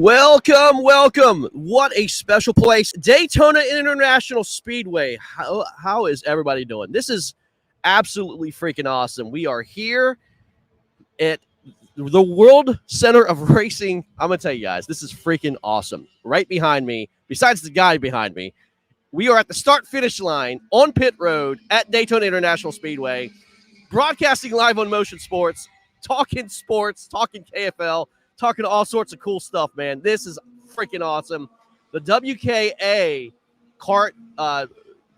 Welcome. What a special place. Daytona International Speedway. How is everybody doing? This is absolutely freaking awesome. We are here at the World Center of Racing. I'm going to tell you guys, this is freaking awesome. Right behind me, besides the guy behind me, we are at the start-finish line on pit road at Daytona International Speedway, broadcasting live on Motion Sports, talking KFL, talking all sorts of cool stuff, man. This is freaking awesome. The WKA kart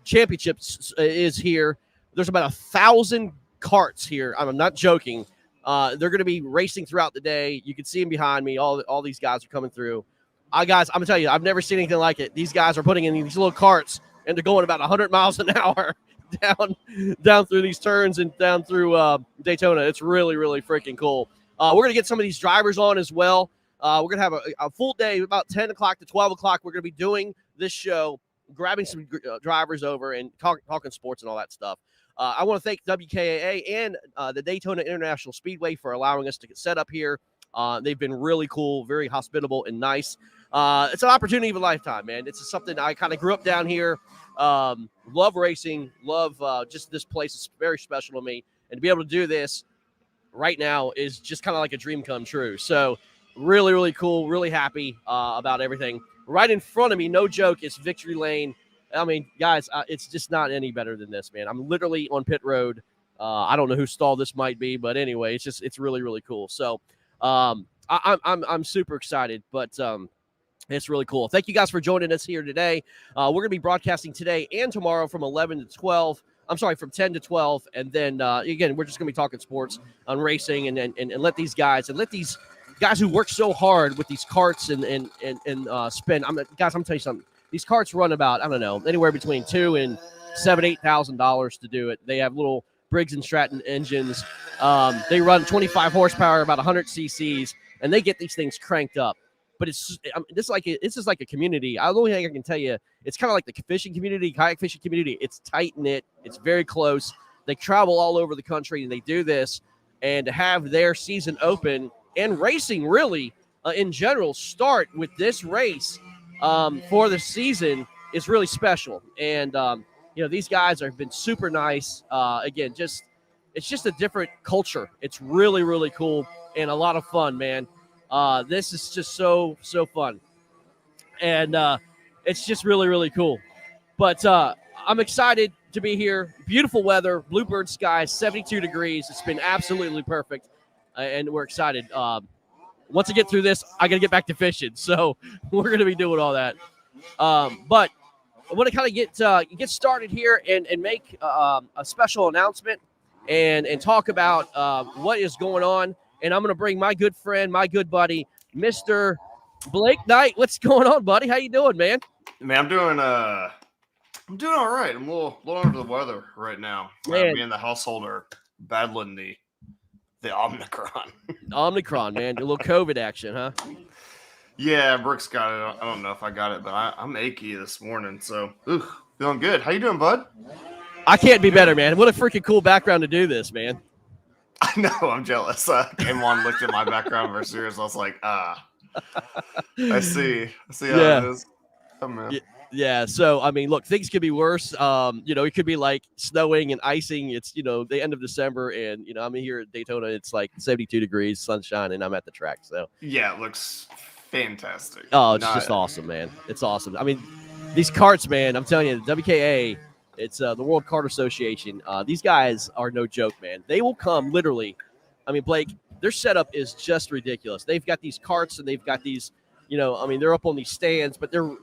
championships is here. There's about 1,000 karts here. I'm not joking. They're going to be racing throughout the day. You can see them behind me. All these guys are coming through. Guys, I'm going to tell you, I've never seen anything like it. These guys are putting in these little carts, and they're going about 100 miles an hour down through these turns and down through Daytona. It's really, really freaking cool. We're going to get some of these drivers on as well. We're going to have a full day, about 10 o'clock to 12 o'clock. We're going to be doing this show, grabbing some drivers over and talking sports and all that stuff. I want to thank WKAA and the Daytona International Speedway for allowing us to get set up here. They've been really cool, very hospitable and nice. It's an opportunity of a lifetime, man. It's something I kind of grew up down here. Love racing, love just this place. It's very special to me. And to be able to do this right now is just kind of like a dream come true. So really, really cool, really happy about everything. Right in front of me, no joke, it's Victory Lane. I mean, guys, it's just not any better than this, man. I'm literally on pit road. I don't know whose stall this might be, but anyway, it's really, really cool. So I'm super excited, but it's really cool. Thank you guys for joining us here today. We're going to be broadcasting today and tomorrow from 11 to 12. I'm sorry, from 10 to 12. And then, again, we're just going to be talking sports on racing and let these guys who work so hard with these carts and spend. Guys, I'm telling you something. These carts run about, I don't know, anywhere between $2,000 and $7,000-$8,000 to do it. They have little Briggs & Stratton engines. They run 25 horsepower, about 100 cc's, and they get these things cranked up. But it's just like a community. The only thing I can tell you, it's kind of like the fishing community, kayak fishing community. It's tight knit. It's very close. They travel all over the country and they do this. And to have their season open and racing really in general start with this race for the season is really special. And these guys have been super nice. Again, it's just a different culture. It's really, really cool and a lot of fun, man. This is just so fun, and it's just really, really cool. But I'm excited to be here. Beautiful weather, bluebird skies, 72 degrees. It's been absolutely perfect, and we're excited. Once I get through this, I got to get back to fishing, so we're going to be doing all that. But I want to kind of get started here and make a special announcement and talk about what is going on. And I'm going to bring my good friend, my good buddy, Mr. Blake Knight. What's going on, buddy? How you doing, man? Man, I'm doing all right. I'm a little under the weather right now. Me and the household are battling the Omicron. Omicron, man. A little COVID action, huh? Yeah, Brooks got it. I don't know if I got it, but I'm achy this morning. So, feeling good. How you doing, bud? I can't be better, man. What a freaking cool background to do this, man. I know, I'm jealous. Came on, looked at my background versus yours. I was like, I see how it is. Oh, man. Yeah. So, I mean, look, things could be worse. It could be like snowing and icing. It's, the end of December, and, I'm here at Daytona. It's like 72 degrees, sunshine, and I'm at the track. So, yeah, it looks fantastic. Oh, it's just awesome, man. It's awesome. I mean, these carts, man, I'm telling you, the WKA, it's the World Kart Association. These guys are no joke, man. They will come literally. I mean, Blake, their setup is just ridiculous. They've got these carts and they've got these, they're up on these stands, but they're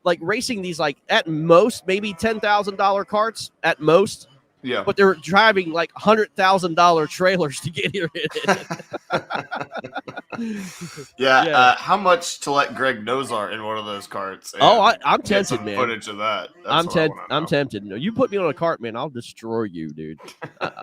like racing these like at most maybe $10,000 carts at most. Yeah. But they're driving like $100,000 trailers to get here. Yeah. How much to let Greg Nozar in one of those carts? I'm tempted, man. Footage of that. I'm tempted. No, you put me on a cart, man, I'll destroy you, dude.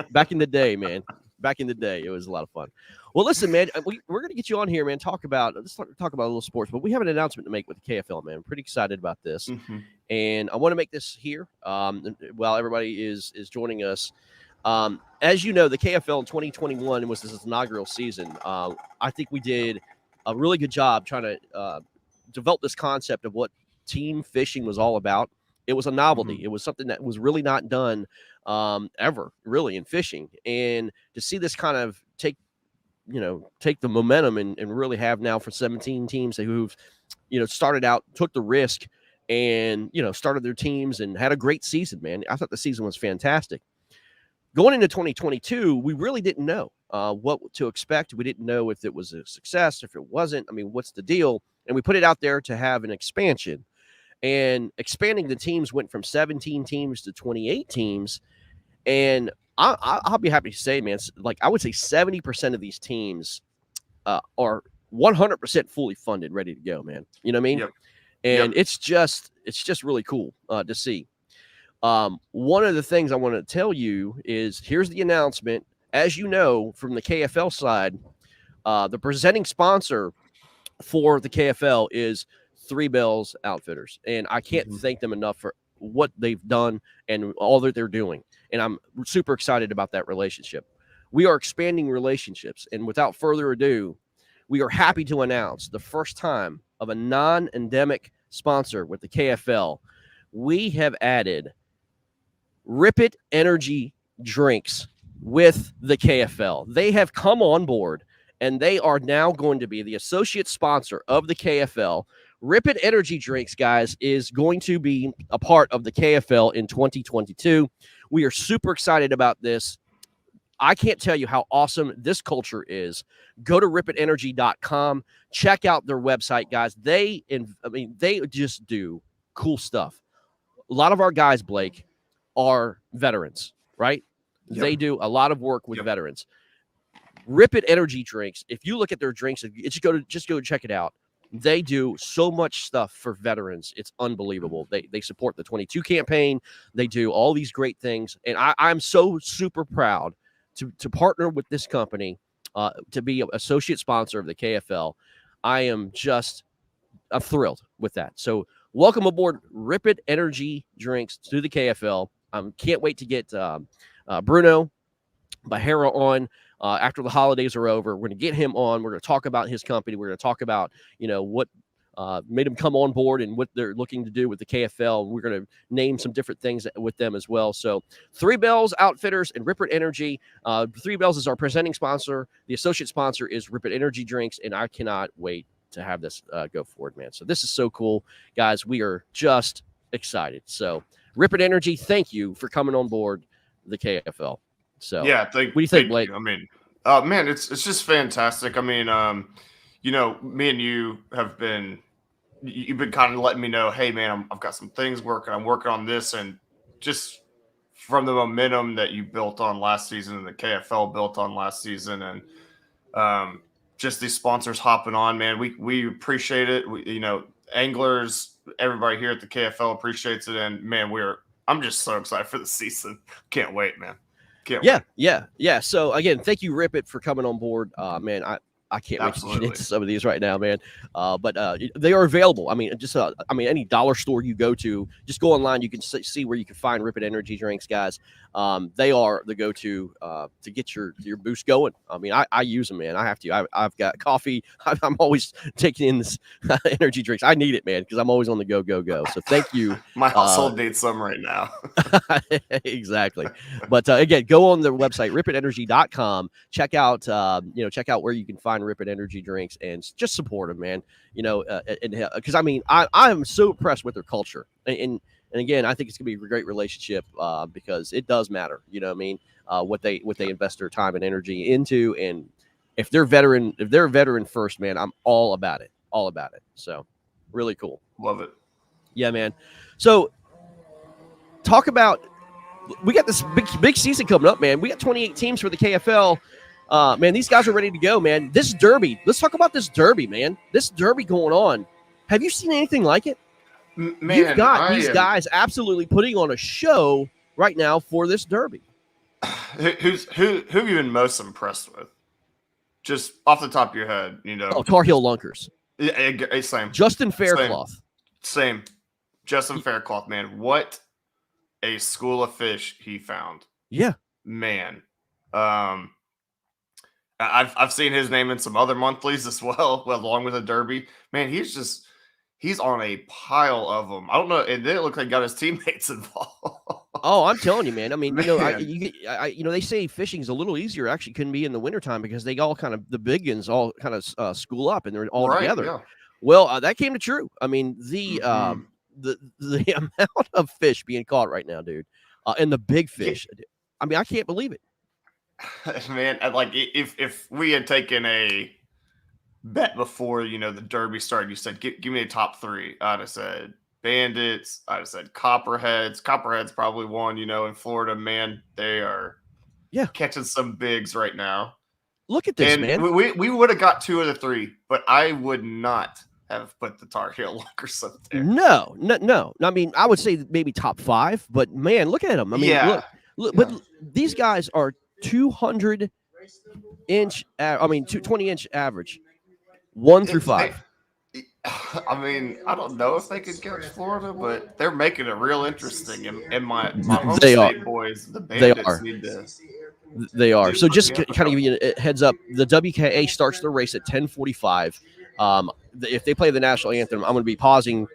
Back in the day, man. Back in the day, it was a lot of fun. Well, listen, man, we're going to get you on here, man. Let's talk about a little sports, but we have an announcement to make with the KFL, man. I'm pretty excited about this. Mm-hmm. And I want to make this here while everybody is joining us. As you know, the KFL in 2021 was this inaugural season. I think we did a really good job trying to develop this concept of what team fishing was all about. It was a novelty. Mm-hmm. It was something that was really not done ever, really, in fishing. And to see this kind of take the momentum and really have now for 17 teams who've, started out, took the risk and, started their teams and had a great season, man. I thought the season was fantastic. Going into 2022, we really didn't know what to expect. We didn't know if it was a success, if it wasn't. I mean, what's the deal? And we put it out there to have an expansion. And expanding the teams went from 17 teams to 28 teams. And I'll be happy to say, man, like I would say 70% of these teams are 100% fully funded, ready to go, man. You know what I mean? Yep. And it's just really cool to see. One of the things I want to tell you is here's the announcement. As you know, from the KFL side, the presenting sponsor for the KFL is Three Bells Outfitters. And I can't thank them enough for what they've done and all that they're doing. And I'm super excited about that relationship. We are expanding relationships. And without further ado, we are happy to announce the first time of a non-endemic sponsor with the KFL. We have added Rip It Energy drinks with the KFL. They have come on board, and they are now going to be the associate sponsor of the KFL. Rip It Energy drinks, guys, is going to be a part of the KFL in 2022. We are super excited about this. I can't tell you how awesome this culture is. Go to ripitenergy.com. Check out their website, guys. They just do cool stuff. A lot of our guys, Blake, are veterans, right? Yep. They do a lot of work with veterans. Rip It Energy drinks. If you look at their drinks, just go check it out. They do so much stuff for veterans. It's unbelievable. They support the 22 campaign. They do all these great things. And I'm so super proud to partner with this company, to be an associate sponsor of the KFL. I'm thrilled with that. So welcome aboard Rip It Energy drinks to the KFL. Can't wait to get Bruno Bahera on after the holidays are over. We're going to get him on. We're going to talk about his company. We're going to talk about, what made him come on board and what they're looking to do with the KFL. We're going to name some different things with them as well. So Three Bells Outfitters and Rip It Energy. Three Bells is our presenting sponsor. The associate sponsor is Rip It Energy drinks, and I cannot wait to have this go forward, man. So this is so cool, guys. We are just excited. So Rip It Energy, thank you for coming on board the KFL. So yeah, what do you think, Blake? I mean, man, it's just fantastic. I mean, me and you have been, you've been kind of letting me know, hey, man, I've got some things working. I'm working on this, and just from the momentum that you built on last season and the KFL built on last season, and just these sponsors hopping on, man, we appreciate it. Anglers, everybody here at the KFL appreciates it, and man, I'm just so excited for the season. Can't wait, man. Yeah. So again, thank you, Rip It, for coming on board. Man, I can't wait to get into some of these right now, man. But they are available. I mean, any dollar store you go to, just go online. You can see where you can find Rip It Energy drinks, guys. They are the go-to to get your boost going. I mean, I use them, man. I have to. I've got coffee. I'm always taking in this energy drinks. I need it, man, because I'm always on the go. So thank you. My household needs some right now. Exactly. But again, go on the website, ripitenergy.com. Check out where you can find Rip It Energy drinks and just support them, man. Because I mean, I am so impressed with their culture, and again, I think it's gonna be a great relationship because it does matter. You know what I mean? What they invest their time and energy into, and if they're veteran first, man, I'm all about it. So really cool. Love it. Yeah, man. So we got this big season coming up, man. We got 28 teams for the KFL. Man, these guys are ready to go, man. This derby. Let's talk about this derby, man. This derby going on. Have you seen anything like it? Man, you've got these guys absolutely putting on a show right now for this derby. Who have you been most impressed with? Just off the top of your head, Tar Heel Lunkers. Yeah, same. Justin Faircloth. Same. Justin Faircloth, man. What a school of fish he found. Yeah. Man. I've seen his name in some other monthlies as well, along with a derby. Man, he's on a pile of them. I don't know. It didn't look like he got his teammates involved. Oh, I'm telling you, man. I mean, Man, they say fishing's a little easier. Actually, couldn't be in the wintertime because they all kind of the big guns all kind of school up and they're all right? together. Yeah. Well, that came to true. I mean, Mhm. the amount of fish being caught right now, dude, and the big Yeah, fish. I mean, I can't believe it. man. Like if we had taken a bet before the derby started, you said give me a top three. I'd have said bandits. I'd have said copperheads. Copperheads probably won. In Florida, man, they are Yeah, catching some bigs right now. look at this, And man. we would have got two of the three, but I would not have put the Tar Heel Lockers up there. No, no, no. I mean, I would say maybe top 5, but man, look at them. I mean, Yeah, look, but yeah. these guys are 200-inch. I mean, 20-inch average, 1 through It, they, 5. I mean, I don't know if they could catch Florida, but they're making it real interesting. And my home They are. state boys, the They Bandits, are. need to They are. So just yeah. kind of give you a heads up, the WKA starts the race at 10:45. If they play the national anthem, I'm going to be pausing,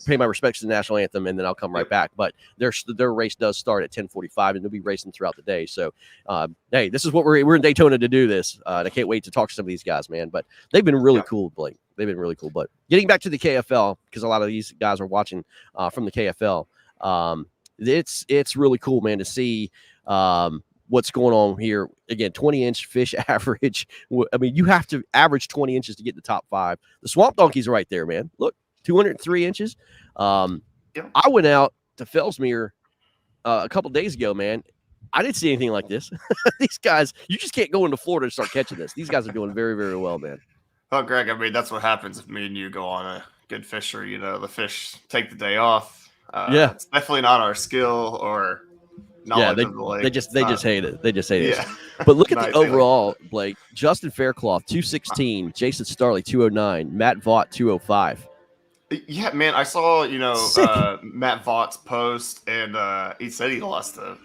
pay my respects to the national anthem, and then I'll come right back. But their race does start at 10:45, and they'll be racing throughout the day. So, hey, this is what we're in Daytona to do this. And I can't wait to talk to some of these guys, man. But they've been really cool, Blake. They've been really cool. But getting back to the KFL, because a lot of these guys are watching from the KFL, it's really cool, man, to see. What's going on here again? 20-inch fish average. I mean, you have to average 20 inches to get the top 5. The swamp donkeys are right there, man. Look, 203 inches. I went out to Fellsmere a couple days ago, man. I didn't see anything like this. These guys, you just can't go into Florida and start catching this. These guys are doing very, very well, man. Oh, Greg, I mean, that's what happens if me and you go on a good fishery. The fish take the day off. Yeah, it's definitely not our skill or knowledge of the lake. they just hate it. They just hate Yeah. it. But look at the overall, Blake. Justin Faircloth, 216. Jason Starley, 209. Matt Vaught, 205. Yeah, man, I saw, Matt Vaught's post, and he said he lost the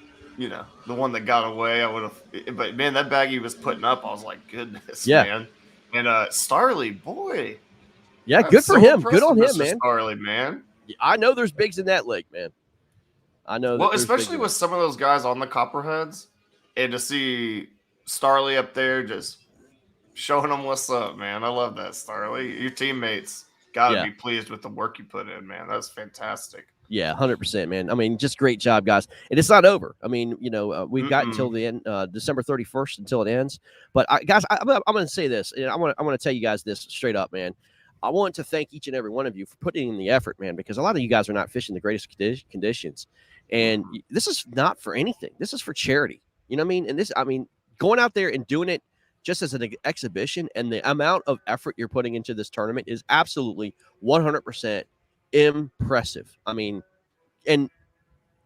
one that got away. I would have, but man, that bag he was putting up, I was like, goodness, man. And Starley, boy. Yeah, good for him. Good on him, man. Starley, man. I know there's bigs in that lake, man. I know. Well, especially with some of those guys on the Copperheads, and to see Starley up there just showing them what's up, man. I love that, Starley. Your teammates got to be pleased with the work you put in, man. That's fantastic. Yeah, 100%, man. I mean, just great job, guys. And it's not over. I mean, we've got until the end, December 31st until it ends. But guys, I'm going to say this, and I want to tell you guys this straight up, man. I want to thank each and every one of you for putting in the effort, man, because a lot of you guys are not fishing the greatest conditions. And this is not for anything. This is for charity. You know what I mean? And going out there and doing it just as an exhibition, and the amount of effort you're putting into this tournament is absolutely 100% impressive. I mean, and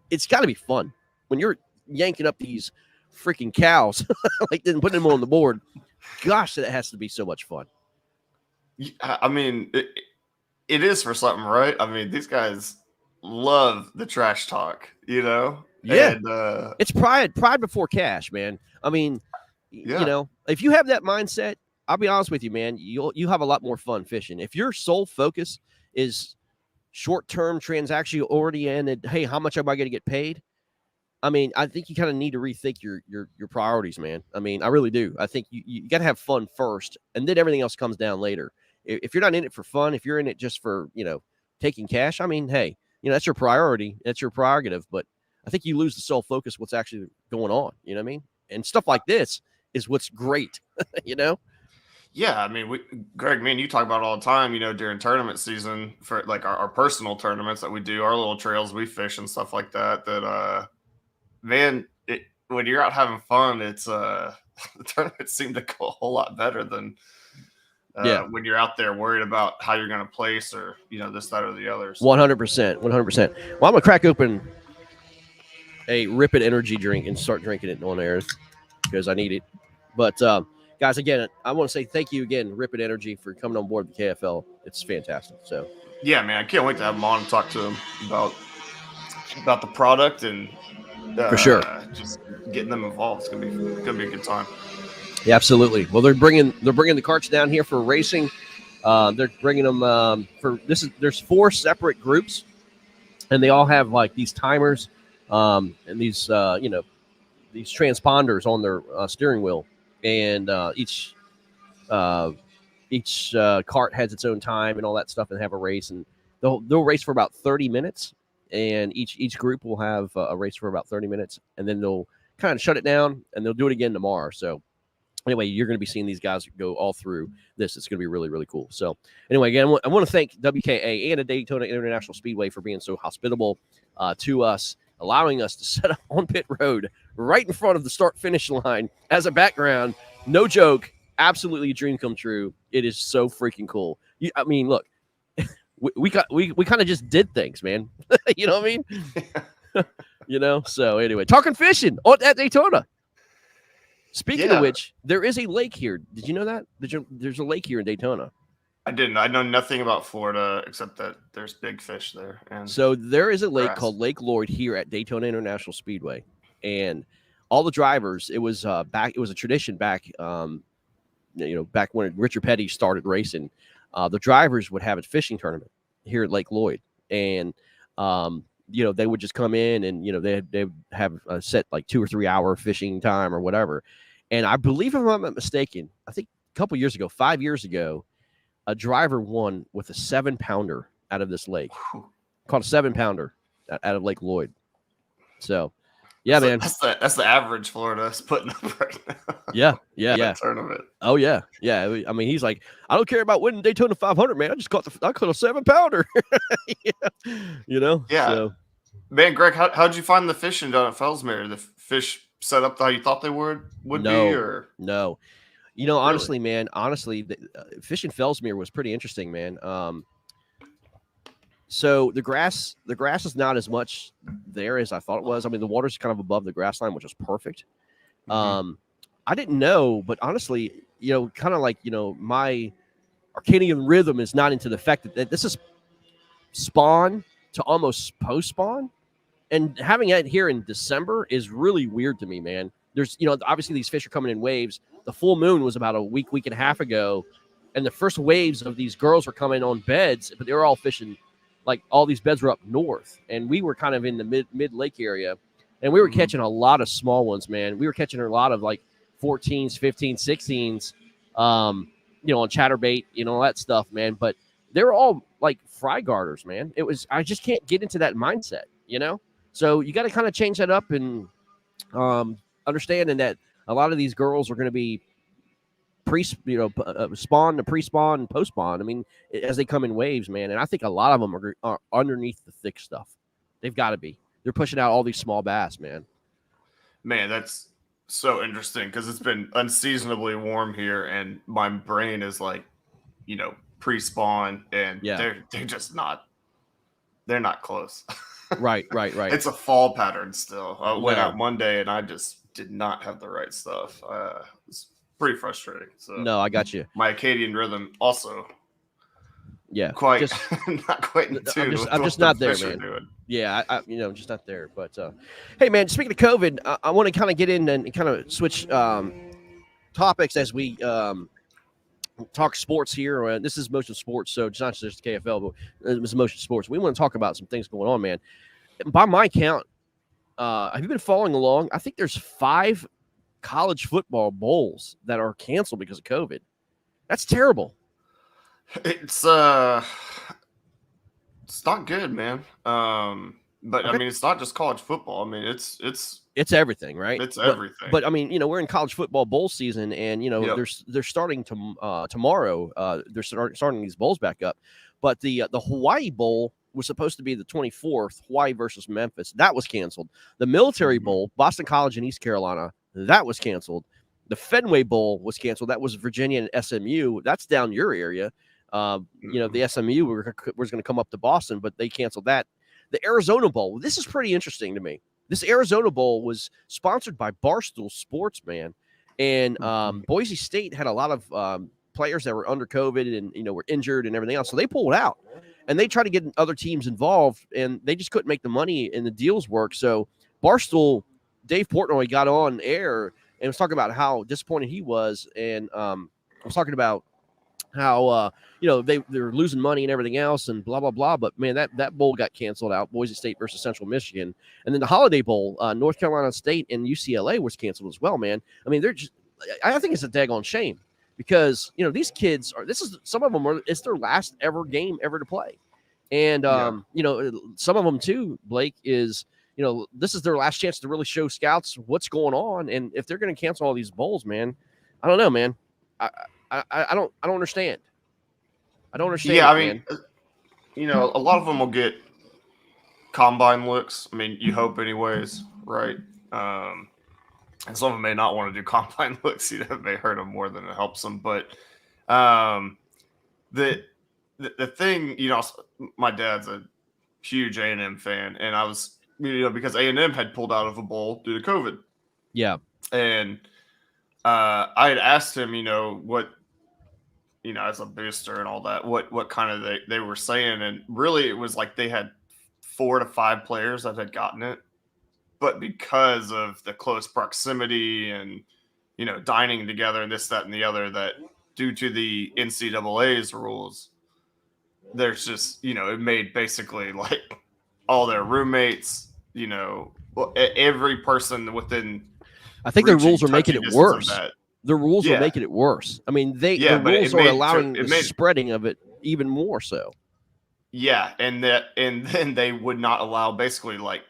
it's got to be fun when you're yanking up these freaking cows, like then putting them on the board. Gosh, that has to be so much fun. I mean, it is for something, right? I mean, these guys love the trash talk, Yeah, and, it's pride before cash, man. I mean, if you have that mindset, I'll be honest with you, man, you have a lot more fun fishing. If your sole focus is short-term transaction oriented, hey, how much am I going to get paid? I mean, I think you kind of need to rethink your priorities, man. I mean, I really do. I think you got to have fun first, and then everything else comes down later. If you're not in it for fun, if you're in it just for taking cash, I mean, hey, that's your priority, that's your prerogative. But I think you lose the sole focus what's actually going on. You know what I mean? And stuff like this is what's great. Yeah, I mean, Greg, me and you talk about it all the time, during tournament season for like our personal tournaments that we do, our little trails we fish and stuff like that. Man, when you're out having fun, it's the tournaments seem to go a whole lot better than when you're out there worried about how you're going to place or this, that, or the other. 100%. Well, I'm gonna crack open a Rip It energy drink and start drinking it on air because I need it. But guys, again, I want to say thank you again, Rip It Energy, for coming on board the KFL. It's fantastic. So yeah, man, I can't wait to have him on and talk to him about the product and for sure just getting them involved. It's gonna be a good time. Yeah, absolutely. Well, they're bringing the carts down here for racing. They're bringing them for this is there's 4 separate groups, and they all have like these timers, and these these transponders on their steering wheel, and uh, each cart has its own time and all that stuff, and have a race, and they'll race for about 30 minutes, and each group will have a race for about 30 minutes, and then they'll kind of shut it down, and they'll do it again tomorrow. So anyway, you're going to be seeing these guys go all through this. It's going to be really, really cool. So anyway, again, I want to thank WKA and the Daytona International Speedway for being so hospitable to us, allowing us to set up on pit road right in front of the start-finish line as a background. No joke. Absolutely a dream come true. It is so freaking cool. I mean, look, we kind of just did things, man. You know what I mean? So anyway, talking fishing at Daytona. Speaking of which, there is a lake here. Did you know that? There's a lake here in Daytona. I didn't. I know nothing about Florida except that there's big fish there. And so there is a lake called Lake Lloyd here at Daytona International Speedway, and all the drivers. It was back. It was a tradition back. Back when Richard Petty started racing, the drivers would have a fishing tournament here at Lake Lloyd, and they would just come in and they have a set like 2 or 3 hour fishing time or whatever. And I believe, if I'm not mistaken, I think a couple years ago, 5 years ago, a driver won with a 7-pounder out of this lake, called a 7-pounder out of Lake Lloyd. So, yeah, man, that's the average Florida's putting up right now. Yeah. Tournament. Oh yeah. I mean, he's like, I don't care about winning Daytona 500, man. I caught a 7-pounder. Yeah. So. Man, Greg, how'd you find the fishing down at Fellsmere? The fish set up how you thought they would be, or no? Honestly, really? Man, the fishing Fellsmere was pretty interesting, man. So the grass is not as much there as I thought it was. I mean, the water's kind of above the grass line, which is perfect. Mm-hmm. I didn't know, but honestly, kind of like, my circadian rhythm is not into the fact that this is spawn to almost post spawn, and having it here in December is really weird to me, man. There's, obviously these fish are coming in waves. The full moon was about a week and a half ago, and the first waves of these girls were coming on beds, but they were all fishing. Like all these beds were up north, and we were kind of in the mid lake area, and we were catching a lot of small ones, man. We were catching a lot of like 14s, 15s, 16s, on chatterbait, all that stuff, man. But they were all like fry garters, man. I just can't get into that mindset, So you got to kind of change that up, and understanding that a lot of these girls are going to be spawn to pre-spawn and post-spawn. I mean, as they come in waves, man. And I think a lot of them are underneath the thick stuff. They've got to be. They're pushing out all these small bass, man. Man, that's so interesting because it's been unseasonably warm here, and my brain is like, pre-spawn, and they're just not. They're not close. Right. It's a fall pattern still. I went out Monday, and I just did not have the right stuff. It's pretty frustrating. So no, I got you. My circadian rhythm also. Yeah, quite not quite in tune. I'm just not there, man. Yeah, I just not there. But hey, man, speaking of COVID, I want to kind of get in and kind of switch topics as we talk sports here. This is Motion Sports, so it's not just KFL, but it's Motion Sports. We want to talk about some things going on, man. By my count, have you been following along? I think there's 5 college football bowls that are canceled because of COVID. That's terrible. It's not good, man. But okay. I mean, it's not just college football. I mean, it's everything, right? It's everything. But I mean, we're in college football bowl season, and they're starting to tomorrow. They're starting these bowls back up. But the Hawaii Bowl was supposed to be the 24th, Hawaii versus Memphis. That was canceled. The Military Bowl, Boston College and East Carolina, that was canceled. The Fenway Bowl was canceled. That was Virginia and SMU. That's down your area. The SMU was going to come up to Boston, but they canceled that. The Arizona Bowl. This is pretty interesting to me. This Arizona Bowl was sponsored by Barstool Sports, man. And Boise State had a lot of players that were under COVID and, were injured and everything else. So they pulled out. And they tried to get other teams involved, and they just couldn't make the money and the deals work. So Barstool, Dave Portnoy got on air and was talking about how disappointed he was, and was talking about how they're losing money and everything else and blah blah blah. But man, that bowl got canceled out. Boise State versus Central Michigan, and then the Holiday Bowl, North Carolina State and UCLA was canceled as well. Man, I mean, I think it's a daggone shame because these kids some of them it's their last ever game ever to play, and some of them too. Blake is. This is their last chance to really show scouts what's going on, and if they're going to cancel all these bowls, man, I don't know, man. I don't understand. I don't understand. Yeah, I mean, a lot of them will get combine looks. I mean, you hope anyways, right? And some of them may not want to do combine looks. It may hurt them more than it helps them. But the thing, my dad's a huge A&M fan, and I was, because A&M had pulled out of a bowl due to COVID. Yeah. And I had asked him, what, as a booster and all that, what kind of they were saying. And really it was like they had 4 to 5 players that had gotten it. But because of the close proximity and, dining together and this, that, and the other, that due to the NCAA's rules, there's just, it made basically like all their roommates, every person within. I think the rules are making it worse. The rules are making it worse. I mean, the rules are allowing the spreading of it even more so. Yeah, and then they would not allow basically like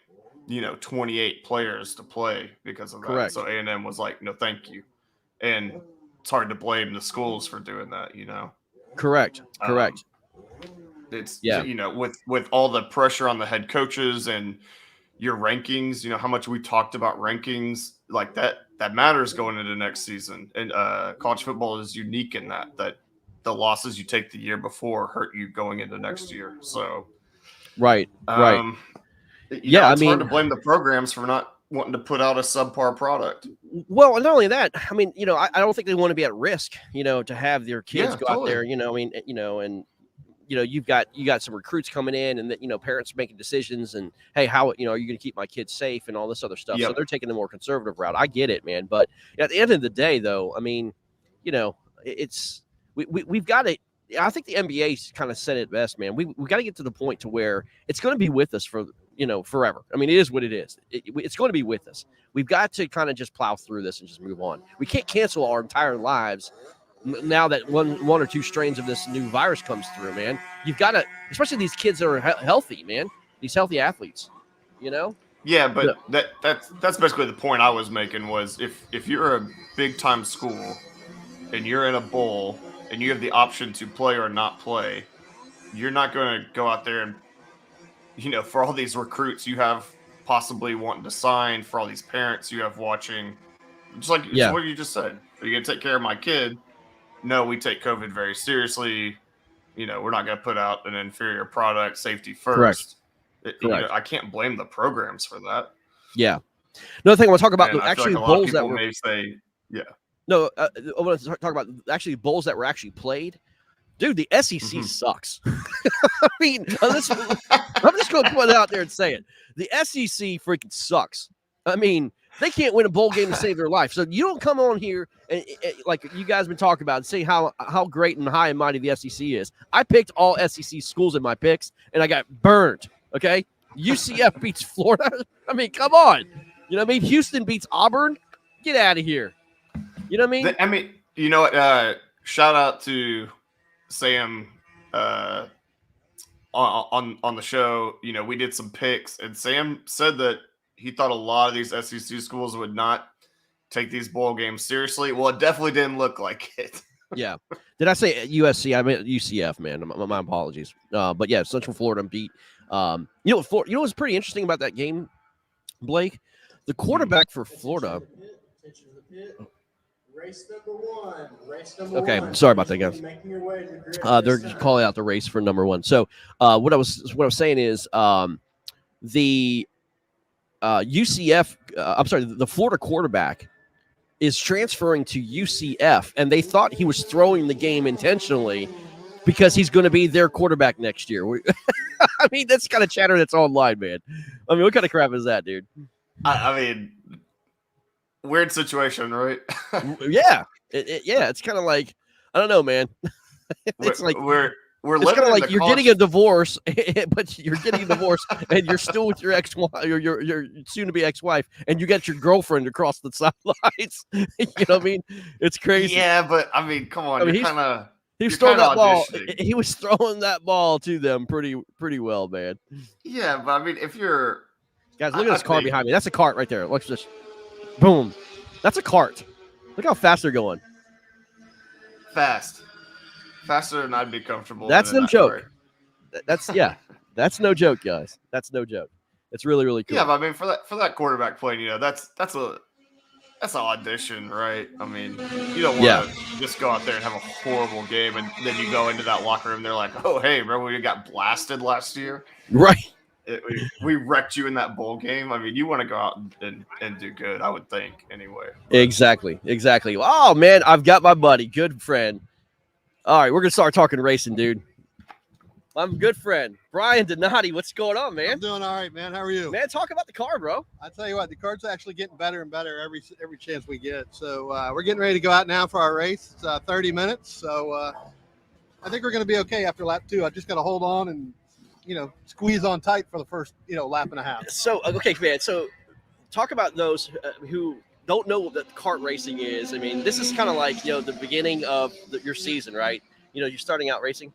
28 players to play because of that. Correct. So A&M was like, no, thank you, and it's hard to blame the schools for doing that. Correct. It's with all the pressure on the head coaches and your rankings, how much we talked about rankings like that matters going into next season. And college football is unique in that the losses you take the year before hurt you going into next year. So, right. It's hard to blame the programs for not wanting to put out a subpar product. Well, not only that, I mean, I don't think they want to be at risk, to have their kids go out there, and you've got some recruits coming in, and that parents making decisions, and hey, how are you going to keep my kids safe and all this other stuff. So they're taking the more conservative route. I get it, man. But at the end of the day, though, I mean, it's we've got to. I think the NBA kind of said it best, man. We've got to get to the point to where it's going to be with us for forever. I mean, it is what it is. It's going to be with us. We've got to kind of just plow through this and just move on. We can't cancel our entire lives now that one or two strains of this new virus comes through, man. You've got to, especially these kids that are healthy, man. These healthy athletes, Yeah, but that's basically the point I was making was if you're a big time school and you're in a bowl and you have the option to play or not play, you're not going to go out there and for all these recruits you have possibly wanting to sign, for all these parents you have watching, just like what you just said. Are you going to take care of my kid? No, we take COVID very seriously. We're not going to put out an inferior product, safety first. Correct. I can't blame the programs for that. Yeah. Another thing I want to talk about I actually feel like bowls that were. May say, yeah. No, I want to talk about actually bowls that were actually played. Dude, the SEC sucks. I mean, I'm just going to put it out there and say it. The SEC freaking sucks. I mean, they can't win a bowl game to save their life. So you don't come on here and like you guys been talking about and say how great and high and mighty the SEC is. I picked all SEC schools in my picks, and I got burned, okay? UCF beats Florida. I mean, come on. You know what I mean? Houston beats Auburn. Get out of here. You know what I mean? You know what? Shout out to Sam on the show. We did some picks, and Sam said that he thought a lot of these SEC schools would not take these bowl games seriously. Well, it definitely didn't look like it. Yeah. Did I say USC? I meant UCF, man. My apologies. But yeah, Central Florida beat. What's pretty interesting about that game, Blake? The quarterback for Florida. Race number one. Okay, sorry about that, guys. They're calling out the race for number one. So, what I was saying is, the UCF. I'm sorry, the Florida quarterback is transferring to UCF, and they thought he was throwing the game intentionally because he's going to be their quarterback next year. I mean, that's kind of chatter that's online, man. I mean, what kind of crap is that, dude? I mean, Weird situation, right? Yeah, it's kind of like I don't know, man. we're, It's like we're we're it's kind living of in like the you're getting college. a divorce, but you're getting a divorce, and you're still with your ex-wife, your soon-to-be ex-wife, and you got your girlfriend across the sidelines. You know what I mean? It's crazy. Yeah, but I mean, come I on, mean, he was you're throwing kind that of ball. auditioning. He was throwing that ball to them pretty well, man. Yeah, but I mean, if you're, Guys, look at I this car think behind me. That's a cart right there. Look just boom. That's a cart. Look how fast they're going. faster than I'd be comfortable That's in no that joke. cart. That's yeah. That's no joke, guys. That's no joke. It's really Yeah, cool. but I mean, for that quarterback play, that's an audition, right? I mean, you don't want Yeah. to just go out there and have a horrible game, and then you go into that locker room. They're like, "Oh, hey, remember we got blasted last year? Right. We wrecked you in that bowl game." I mean, you want to go out and do good, I would think, anyway. But Exactly. Oh man, I've got my buddy, good friend. All right, we're gonna start talking racing, dude. I'm good friend Brian Donati. What's going on, man? I'm doing all right, man. How are you? Man, talk about the car, bro. I tell you what, the car's actually getting better and better every chance we get. So we're getting ready to go out now for our race. It's 30 minutes, so I think we're going to be okay after lap 2. I just got to hold on and squeeze on tight for the first lap and a half. So okay, man. So talk about those who don't know what kart racing is. I mean, this is kind of like the beginning of your season, right? You're starting out racing.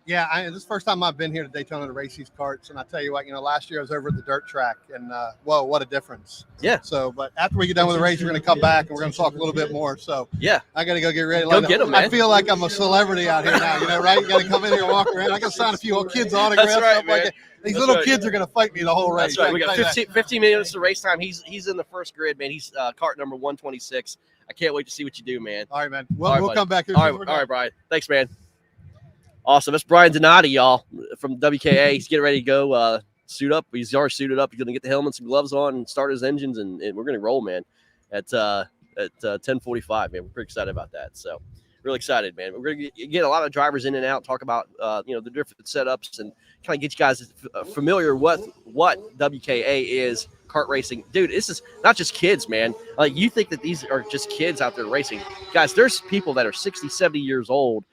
Yeah, this is the first time I've been here to Daytona to race these karts, and I tell you what, last year I was over at the dirt track, and whoa, what a difference! Yeah. So, but after we get done with the race, we're going to come back and we're going to talk a little bit more. So, yeah, I got to go get ready. Go get them, man. I feel like I'm a celebrity out here now, right? You got to come in here and walk around. I got to sign a few old kids' autographs. That's right, stuff man. like that. These That's little right. kids are going to fight me the whole race. That's right. We got 15 minutes of race time. He's in the first grid, man. He's cart number 126. I can't wait to see what you do, man. All right, man. We'll come back here. All right, Brian. Thanks, man. Awesome. That's Brian Donati, y'all, from WKA. He's getting ready to go suit up. He's already suited up. He's going to get the helmets and gloves on and start his engines, and we're going to roll, man, at 10:45, man. We're pretty excited about that. So really excited, man. We're going to get a lot of drivers in and out, talk about, the different setups and kind of get you guys familiar with what WKA is, kart racing. Dude, this is not just kids, man. Like, you think that these are just kids out there racing. Guys, there's people that are 60, 70 years old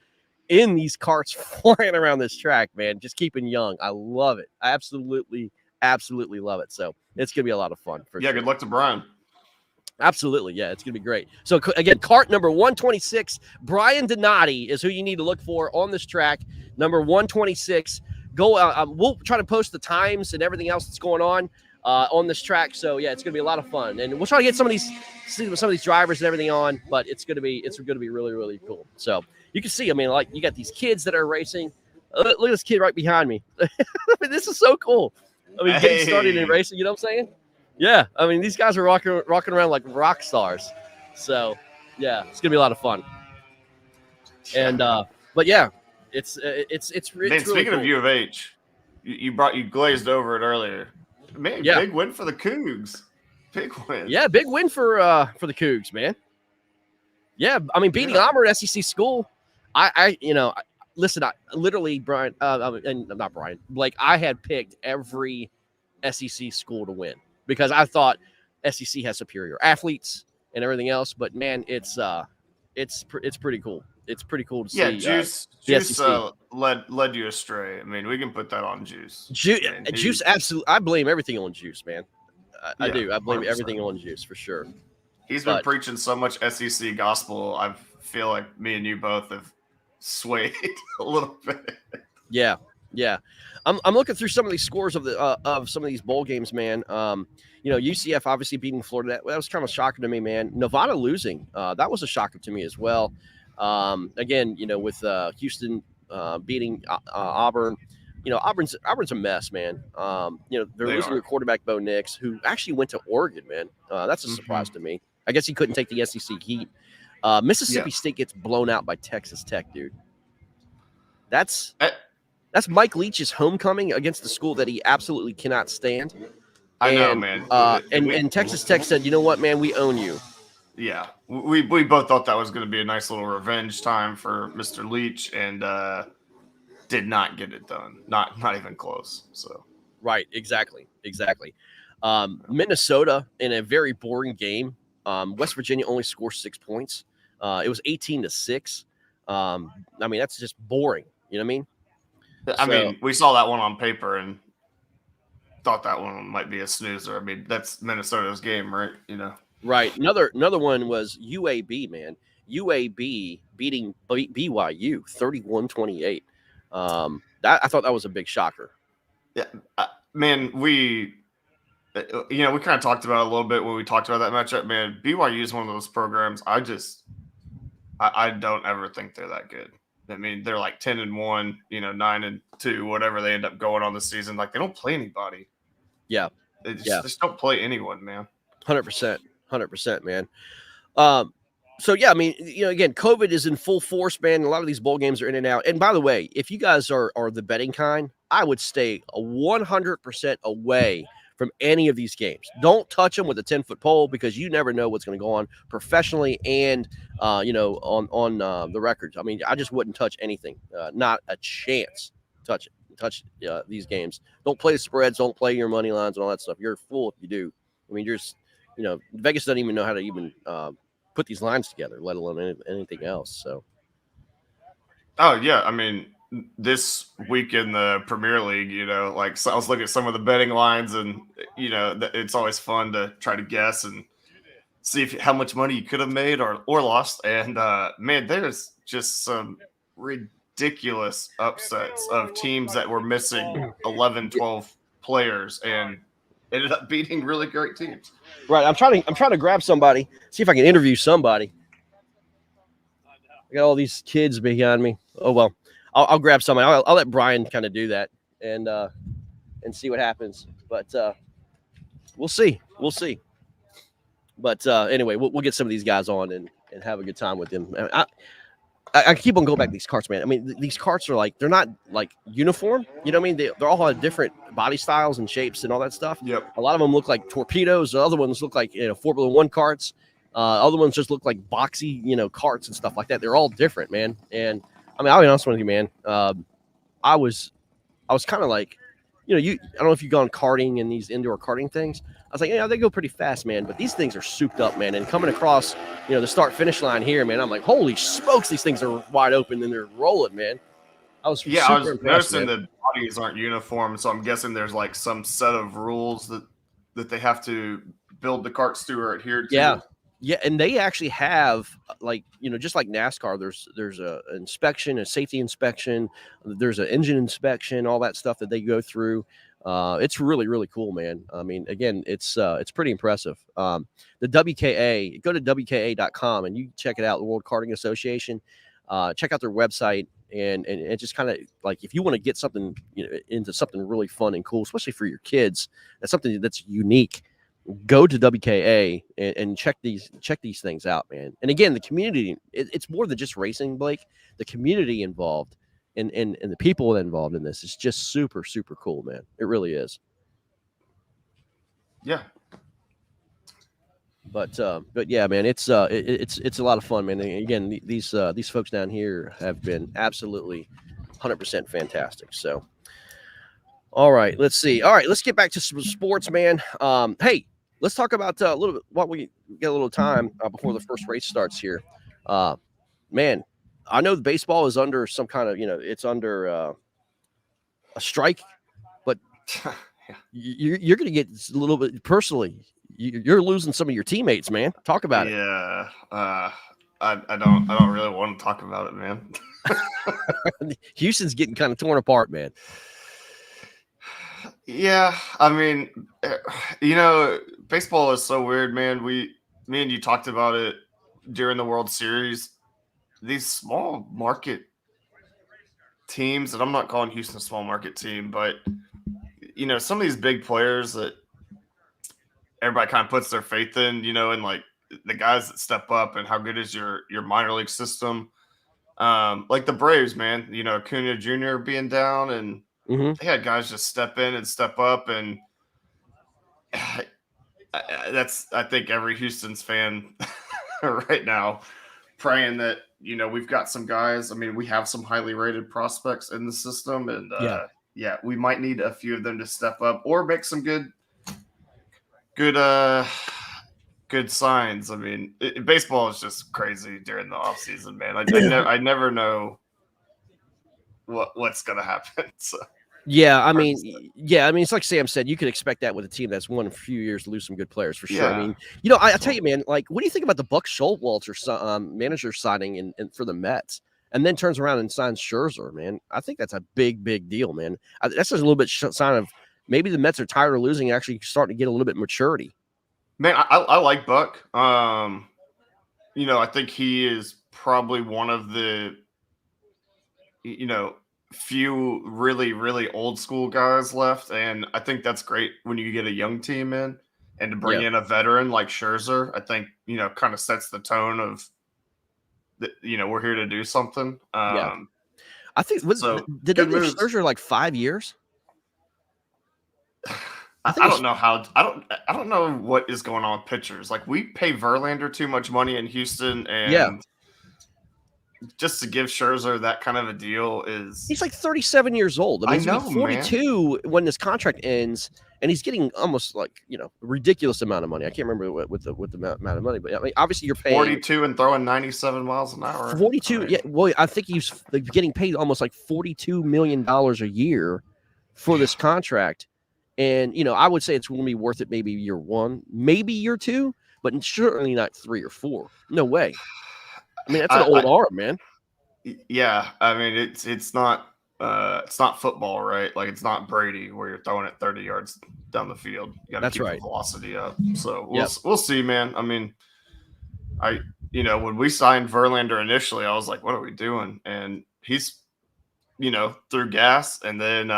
in these carts flying around this track, man, just keeping young. I love it. I absolutely love it. So it's going to be a lot of fun. Yeah, sure. Good luck to Brian. Absolutely. Yeah, it's going to be great. So, again, cart number 126, Brian Donati is who you need to look for on this track. Number 126. Go. We'll try to post the times and everything else that's going on this track. So, yeah, it's going to be a lot of fun. And we'll try to get some of these drivers and everything on, but it's going to be really cool. So, you can see, I mean, like, you got these kids that are racing. Look at this kid right behind me. I mean, this is so cool. I mean, getting started in racing, you know what I'm saying? Yeah. I mean, these guys are rocking around like rock stars. So, yeah, it's going to be a lot of fun. And, but yeah, it's Man, speaking really cool. of U of H, you glazed over it earlier. Man, yeah. Big win for the Cougs. Big win. Yeah, big win for the Cougs, man. Yeah, I mean, beating Auburn at SEC school. Listen, I literally, Brian, and not Brian, Blake, I had picked every SEC school to win because I thought SEC has superior athletes and everything else. But man, it's pretty cool. It's pretty cool to see. Yeah, Juice SEC. led you astray. I mean, we can put that on Juice. Juice, absolutely. I blame everything on Juice, man. I do. I blame 100%. everything on Juice for sure. He's been preaching so much SEC gospel. I feel like me and you both have swayed a little bit. Yeah. I'm looking through some of these scores of some of these bowl games, man. UCF obviously beating Florida. That was kind of shocking to me, man. Nevada losing. That was a shocker to me as well. Again, with Houston beating Auburn. Auburn's a mess, man. They're losing their quarterback, Bo Nix, who actually went to Oregon, man. That's a surprise to me. I guess he couldn't take the SEC heat. Mississippi State gets blown out by Texas Tech, dude. That's Mike Leach's homecoming against the school that he absolutely cannot stand. I know, man. And Texas Tech said, you know what, man, we own you. Yeah, we both thought that was going to be a nice little revenge time for Mr. Leach, and did not get it done. Not even close. So right, exactly. Minnesota in a very boring game West Virginia only scored 6 points. It was 18-6. I mean, that's just boring. You know what I mean? I mean, we saw that one on paper and thought that one might be a snoozer. I mean, that's Minnesota's game, right? You know, right. Another one was UAB, man. UAB beating BYU 31-28. I thought that was a big shocker. Yeah, man, we kind of talked about it a little bit when we talked about that matchup. Man, BYU is one of those programs. I don't ever think they're that good. I mean, they're like 10-1, 9-2, whatever they end up going on the season. Like, they don't play anybody. Yeah, they just don't play anyone, man. 100%, man. So yeah, I mean, again, COVID is in full force, man. A lot of these bowl games are in and out. And by the way, if you guys are the betting kind, I would stay 100% away from any of these games. Don't touch them with a 10-foot pole because you never know what's going to go on professionally and on the records. I mean, I just wouldn't touch anything. Not a chance. Touch these games. Don't play the spreads. Don't play your money lines and all that stuff. You're a fool if you do. I mean, you're just, Vegas doesn't even know how to even put these lines together, let alone anything else. So, oh yeah, I mean, this week in the Premier League, so I was looking at some of the betting lines, and it's always fun to try to guess and see how much money you could have made or lost. And man, there's just some ridiculous upsets of teams that were missing 11, 12 players and ended up beating really great teams. Right. I'm trying to grab somebody, see if I can interview somebody. I got all these kids behind me. Oh, well, I'll grab somebody. I'll let Brian kind of do that and see what happens. But we'll see. But anyway, we'll get some of these guys on and have a good time with them. I keep on going back to these carts, man. I mean, these carts are they're not like uniform. You know what I mean? They're all have different body styles and shapes and all that stuff. Yep. A lot of them look like torpedoes. The other ones look like, Formula One carts. Other ones just look like boxy, carts and stuff like that. They're all different, man. And I mean, I'll be honest with you, man. I was kind of like, I don't know if you've gone karting and these indoor karting things. I was like, they go pretty fast, man. But these things are souped up, man. And coming across, the start finish line here, man, I'm like, holy smokes, these things are wide open and they're rolling, man. I was noticing the bodies aren't uniform, so I'm guessing there's like some set of rules that they have to build the carts to or adhere to. Yeah, and they actually have just like NASCAR. There's a inspection, a safety inspection. There's an engine inspection, all that stuff that they go through. It's really, really cool, man. I mean, again, it's pretty impressive. The WKA, go to WKA.com and you check it out. The World Karting Association. Check out their website and just kind of like if you want to get something into something really fun and cool, especially for your kids, that's something that's unique. Go to WKA and check these things out, man. And again, the community, it's more than just racing, Blake. The community involved and the people involved in this is just super, super cool, man. It really is. Yeah. But yeah, man, it's a lot of fun, man. And again, these folks down here have been absolutely 100% fantastic. So, all right, let's see. All right, let's get back to some sports, man. Hey, let's talk about a little bit what we get a little time before the first race starts here. Man, I know the baseball is under some kind of, it's under a strike, but you're going to get a little bit personally. You're losing some of your teammates, man. Talk about it. Yeah, I don't really want to talk about it, man. Houston's getting kind of torn apart, man. Yeah, I mean, baseball is so weird, man. Me and you talked about it during the World Series. These small market teams, and I'm not calling Houston a small market team, but some of these big players that everybody kind of puts their faith in, and like the guys that step up and how good is your minor league system. Like the Braves, man, Acuna Jr. being down and they had guys just step in and step up. And that's, I think every Houston's fan right now praying that, we've got some guys. I mean, we have some highly rated prospects in the system and we might need a few of them to step up or make some good good signs. I mean, baseball is just crazy during the off season, man. I never know what's gonna happen. So. Yeah, I mean, it's like Sam said, you could expect that with a team that's won a few years to lose some good players for sure. Yeah. I mean, I tell you, man, like, what do you think about the Buck Showalter manager signing in for the Mets, and then turns around and signs Scherzer? Man, I think that's a big deal, man. That's just a little bit sign of maybe the Mets are tired of losing, and actually starting to get a little bit maturity. Man, I like Buck. I think he is probably one of the, few really old school guys left, and I think that's great when you get a young team in, and to bring in a veteran like Scherzer, I think kind of sets the tone of we're here to do something. I think did they give Scherzer like 5 years? I don't know how. I don't know what is going on with pitchers. Like, we pay Verlander too much money in Houston, and just to give Scherzer that kind of a deal he's like 37 years old. I mean, he's know, 42 when this contract ends, and he's getting almost like a ridiculous amount of money. I can't remember what the amount of money, but I mean, obviously you're paying 42 and throwing 97 miles an hour. 42, yeah. Well, I think he's getting paid almost like $42 million a year for this contract, and I would say it's going to be worth it maybe year 1, maybe year 2, but certainly not 3 or 4. No way. I mean, that's an old arm, man. Yeah, I mean, it's not football, right? Like, it's not Brady where you're throwing it 30 yards down the field. You got to keep the velocity up. So we'll see, man. I mean, when we signed Verlander initially, I was like, what are we doing? And he's threw gas, and then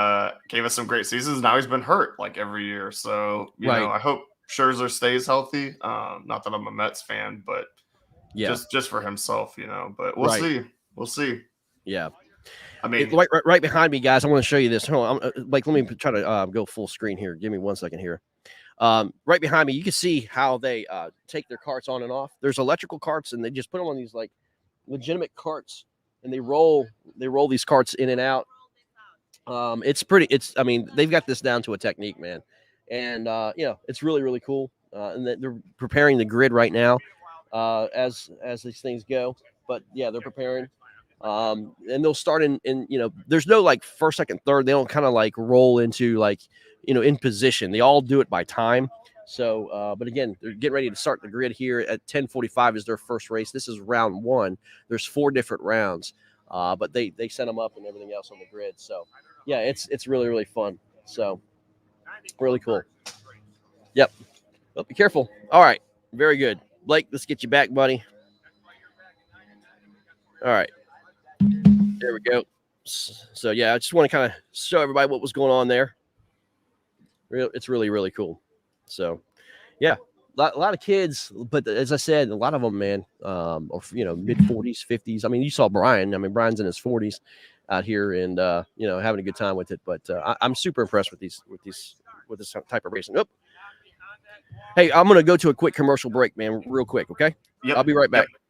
gave us some great seasons. Now he's been hurt like every year. So I hope Scherzer stays healthy. Not that I'm a Mets fan, but just for himself, But we'll see. We'll see. Yeah. I mean, right behind me, guys. I want to show you this. Hold on. Let me try to go full screen here. Give me 1 second here. Right behind me, you can see how they take their carts on and off. There's electrical carts, and they just put them on these like legitimate carts, and they roll these carts in and out. I mean, they've got this down to a technique, man. And it's really cool. And they're preparing the grid right now as these things go. But yeah, they're preparing. And they'll start in there's no like first, second, third. They don't kind of like roll into like in position. They all do it by time. So but again, they're getting ready to start the grid here at 10:45 is their first race. This is round 1. There's 4 different rounds, but they set them up and everything else on the grid. So yeah, it's really fun. So really cool. Yep. Oh, be careful. All right, very good, Blake. Let's get you back, buddy. All right. There we go. So yeah, I just want to kind of show everybody what was going on there. It's really cool. So yeah, a lot of kids, but as I said, a lot of them, man, are mid 40s, 50s. I mean, you saw Brian. I mean, Brian's in his 40s out here, and having a good time with it. But I'm super impressed with this type of racing. Oop. Hey, I'm gonna go to a quick commercial break, man, real quick. Okay. Yep. I'll be right back. Yep.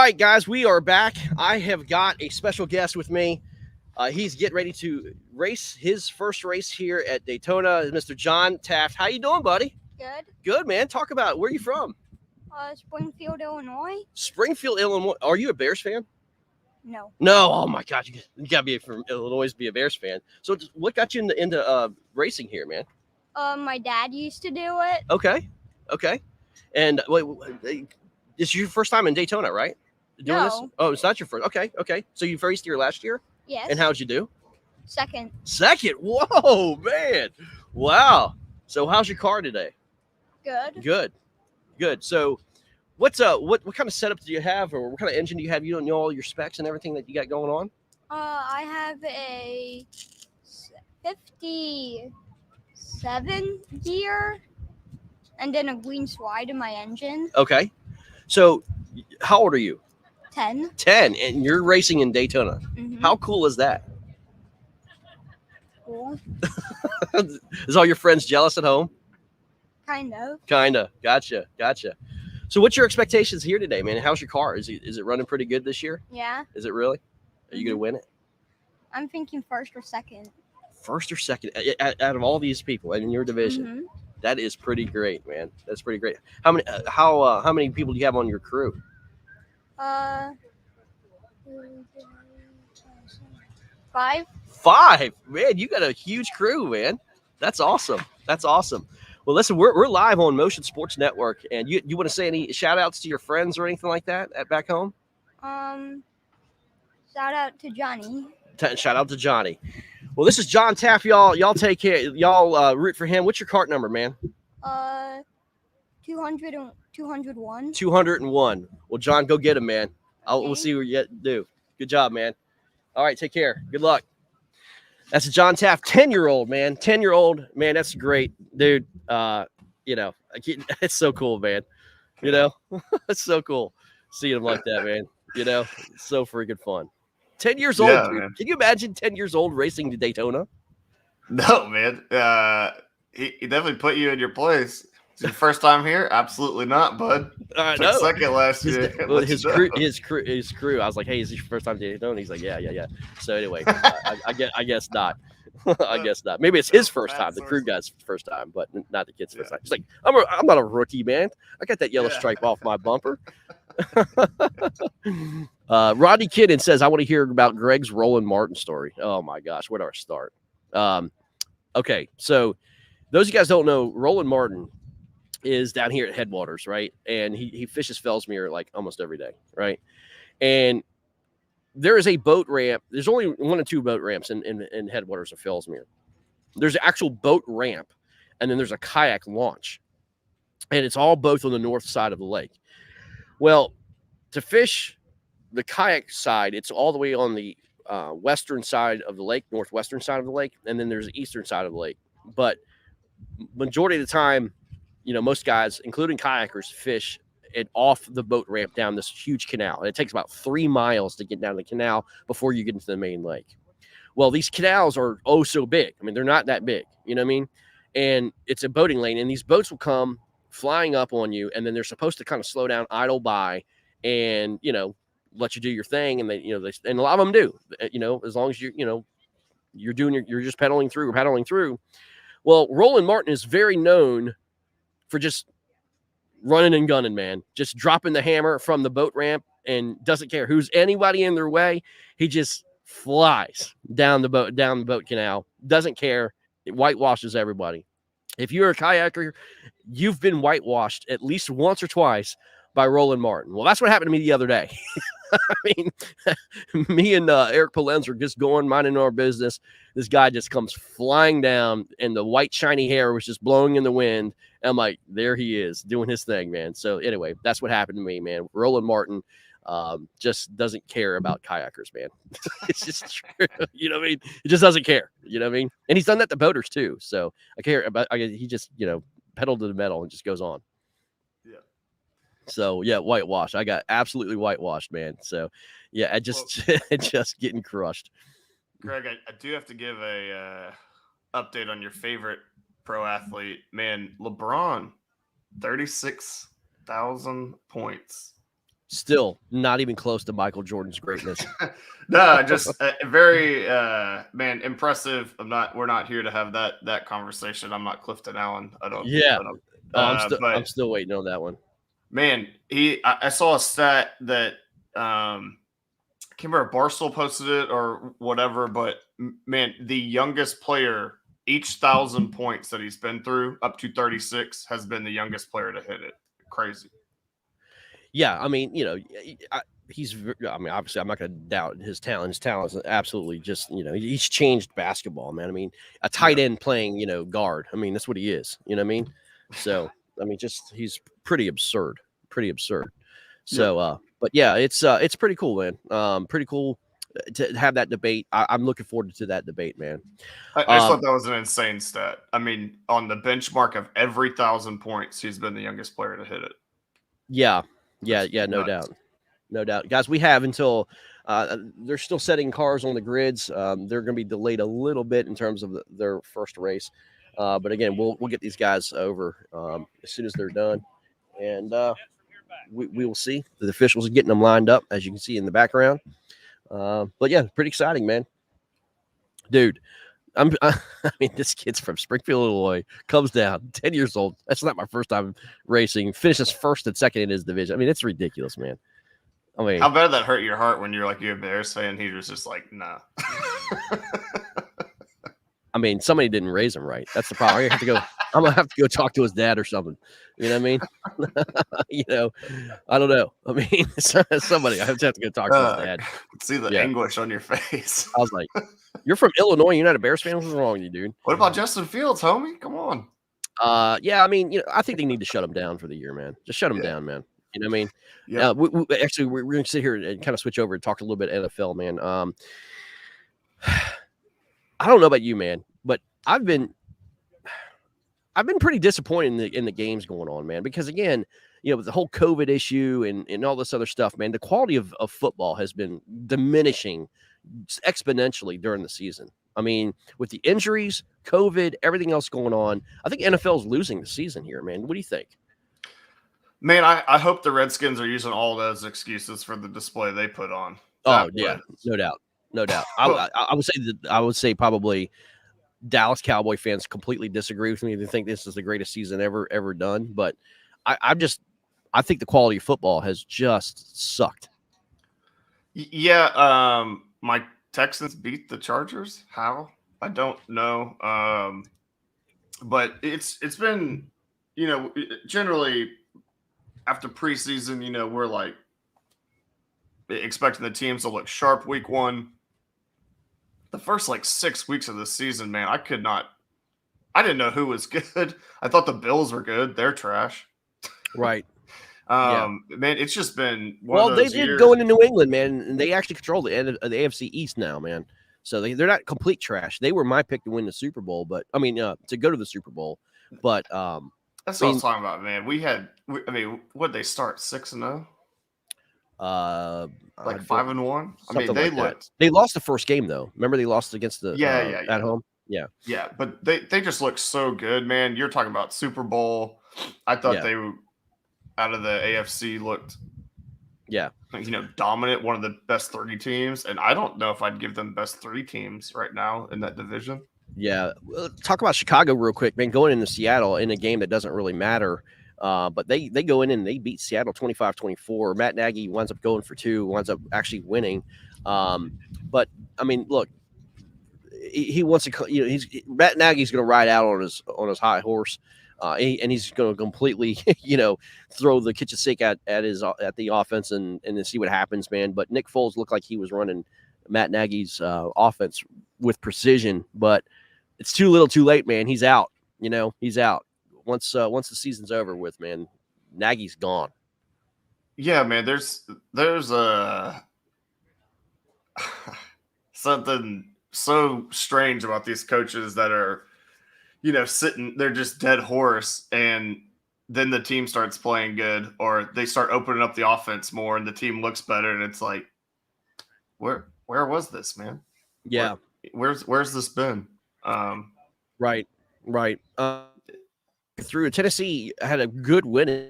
right, guys, we are back. I have got a special guest with me. He's getting ready to race his first race here at Daytona. Mr. John Taft. How you doing, buddy? Good. Good, man. Talk about it. Where are you from? Springfield, Illinois. Springfield, Illinois. Are you a Bears fan? No. No. Oh my God, you gotta be from Illinois to be a Bears fan. So, what got you into racing here, man? My dad used to do it. Okay. And wait, this is your first time in Daytona, right? Doing this? No. Oh, it's not your first. Okay. So you raced here last year, Yes. and how'd you do? Second. Second. Whoa, man. Wow. So how's your car today? Good. Good. So what kind of setup do you have, or what kind of engine do you have? You don't know all your specs and everything that you got going on? I have a 57 gear, and then a green slide in my engine. Okay. So how old are you? 10. 10, and you're racing in Daytona. Mhm. How cool is that? Cool. Is all your friends jealous at home? Kind of. Kinda. Gotcha. So what's your expectations here today, man? How's your car? Is it running pretty good this year? Yeah. Is it really? Are you gonna win it? I'm thinking first or second. First or second out of all these people in your division? Mhm. That is pretty great, man. That's pretty great. How many people do you have on your crew? 5. 5. Man, you got a huge crew, man. That's awesome. Well, listen, we're live on Motion Sports Network, and you want to say any shout outs to your friends or anything like that at back home? Shout out to Johnny. Shout out to Johnny. Well, this is John Taft, y'all. Y'all take care. Y'all root for him. What's your cart number, man? 201. 201. Well, John, go get him, man. We'll Okay. see what you do. Good job, man. All right, take care. Good luck. That's a John Taft, 10-year-old, man. 10-year-old, man. That's great, dude. It's so cool, man. It's so cool seeing him like that, man. It's so freaking fun. 10 years old, dude. Man. Can you imagine 10 years old racing to Daytona? No, man. He definitely put you in your place. Is it your first time here? Absolutely not, bud. I Took know. second last year. His crew. I was like, "Hey, is this your first time to Daytona?" He's like, "Yeah." So anyway, I guess not. I guess not. Maybe it's his first time, the crew guy's first time, but not the kid's first time. He's like, I'm not a rookie, man. I got that yellow stripe off my bumper. Rodney Kidden says, I want to hear about Greg's Roland Martin story. Oh my gosh, where do I start? Okay, so those of you guys don't know, Roland Martin is down here at Headwaters, right? And he fishes Fellsmere like almost every day, right? And there is a boat ramp. There's only 1 or 2 boat ramps in Headwaters of Fellsmere. There's an actual boat ramp, and then there's a kayak launch. And it's all both on the north side of the lake. Well, to fish the kayak side, it's all the way on the western side of the lake, northwestern side of the lake, and then there's the eastern side of the lake. But majority of the time, most guys, including kayakers, fish it off the boat ramp down this huge canal. And it takes about 3 miles to get down the canal before you get into the main lake. Well, these canals are so big. I mean, they're not that big, you know what I mean? And it's a boating lane, and these boats will come flying up on you, and then they're supposed to kind of slow down, idle by, and let you do your thing. And they and a lot of them do, as long as you're doing you're just pedaling through. Well, Roland Martin is very known for just running and gunning, man, just dropping the hammer from the boat ramp and doesn't care who's anybody in their way. He just flies down the boat canal, doesn't care. It whitewashes everybody. If you're a kayaker, you've been whitewashed at least once or twice by Roland Martin. Well, that's what happened to me the other day. I mean, me and Eric Polenz are just minding our business. This guy just comes flying down, and the white shiny hair was just blowing in the wind. And I'm like, there he is doing his thing, man. So anyway, that's what happened to me, man. Roland Martin just doesn't care about kayakers, man. It's just true. You know what I mean? He just doesn't care. You know what I mean? And he's done that to boaters too. So he just, pedal to the metal and just goes on. Yeah. So yeah, whitewash. I got absolutely whitewashed, man. So yeah, I just just getting crushed. Greg, I do have to give a update on your favorite pro athlete, man. LeBron, 36,000 points. Still not even close to Michael Jordan's greatness. No, just very man, impressive. We're not here to have that conversation. I'm not Clifton Allen. Yeah. I'm But still waiting on that one. man, I saw a stat that I can't remember if Barstool posted it or whatever, but man, the youngest player each 1,000 points that he's been through up to 36 has been the youngest player to hit it. Crazy. Yeah, I mean, I mean, obviously, I'm not going to doubt his talent. His talent is absolutely just, he's changed basketball, man. I mean, a tight end playing, guard. I mean, that's what he is. You know what I mean? So, I mean, he's pretty absurd. So, but yeah, it's pretty cool, man. Pretty cool to have that debate. I'm looking forward to that debate, man. I just thought that was an insane stat. I mean, on the benchmark of every 1,000 points, he's been the youngest player to hit it. Yeah, no doubt, guys. We have until they're still setting cars on the grids. They're going to be delayed a little bit in terms of their first race, but again, we'll get these guys over as soon as they're done, and we will see. The officials are getting them lined up, as you can see in the background. But yeah, pretty exciting, man, dude. I mean, this kid's from Springfield, Illinois, comes down, 10 years old. That's not my first time racing. Finishes first and second in his division. I mean, it's ridiculous, man. I mean, how bad that hurt your heart when you're like a Bears fan? He was just like, nah. I mean, somebody didn't raise him right. That's the problem. I'm gonna have to go talk to his dad or something. You know what I mean? I don't know. I mean, somebody. I have to go talk to his dad. See the anguish on your face. I was like, "You're from Illinois. You're not a Bears fan. What's wrong with you, dude?" What about Justin Fields, homie? Come on. Yeah. I mean, I think they need to shut him down for the year, man. Just shut him down, man. You know what I mean? Yeah. We're going to sit here and kind of switch over and talk a little bit NFL, man. I don't know about you, man, but I've been pretty disappointed in the games going on, man, because again, with the whole COVID issue and all this other stuff, man, the quality of football has been diminishing exponentially during the season. I mean, with the injuries, COVID, everything else going on, I think NFL is losing the season here, man. What do you think? Man, I hope the Redskins are using all those excuses for the display they put on. No doubt. I would say probably Dallas Cowboy fans completely disagree with me. They think this is the greatest season ever done. But I think the quality of football has just sucked. Yeah, my Texans beat the Chargers. How? I don't know. But it's been, generally after preseason, we're like expecting the teams to look sharp week one. The first 6 weeks of the season, man, I didn't know who was good. I thought the Bills were good. They're trash. Right. Man, it's just been they did go into New England, man, and they actually control the end of the AFC East now, man. So they're not complete trash. They were my pick to win the Super Bowl, but I mean to go to the Super Bowl. But that's what I was talking about, man. What did they start 6-0? 5-1. I mean, they lost the first game though. Remember they lost against the at home. Yeah, but they just look so good, man. You're talking about Super Bowl. I thought they were out of the AFC looked dominant, one of the best 30 teams, and I don't know if I'd give them best 3 teams right now in that division. Yeah, talk about Chicago real quick, man. Going into Seattle in a game that doesn't really matter. But they go in and they beat Seattle 25-24. Matt Nagy winds up going for 2, winds up actually winning. But I mean, look, he wants to. Matt Nagy's going to ride out on his high horse, and he's going to completely, throw the kitchen sink at the offense and then see what happens, man. But Nick Foles looked like he was running Matt Nagy's offense with precision, but it's too little, too late, man. He's out. He's out. Once the season's over with, man, Nagy's gone. Yeah, man. There's something so strange about these coaches that are, sitting. They're just dead horse, and then the team starts playing good, or they start opening up the offense more, and the team looks better, and it's like, where was this, man? Yeah, where's this been? Right. Through Tennessee had a good win.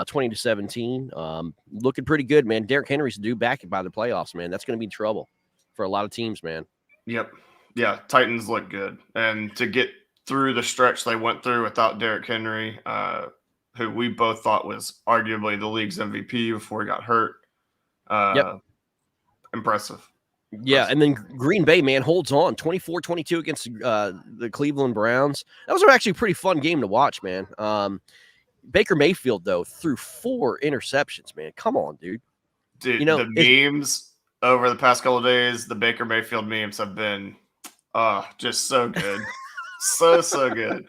20-17. Looking pretty good, man. Derrick Henry's due back by the playoffs, man. That's going to be trouble for a lot of teams, man. Yep. Yeah, Titans look good. And to get through the stretch they went through without Derrick Henry, who we both thought was arguably the league's MVP before he got hurt. Impressive. Yeah, and then Green Bay, man, holds on 24-22 against the Cleveland Browns. That was actually a pretty fun game to watch, man. Baker Mayfield, though, threw 4 interceptions, man. Come on, dude. Dude, the memes over the past couple of days, the Baker Mayfield memes have been just so good. so good.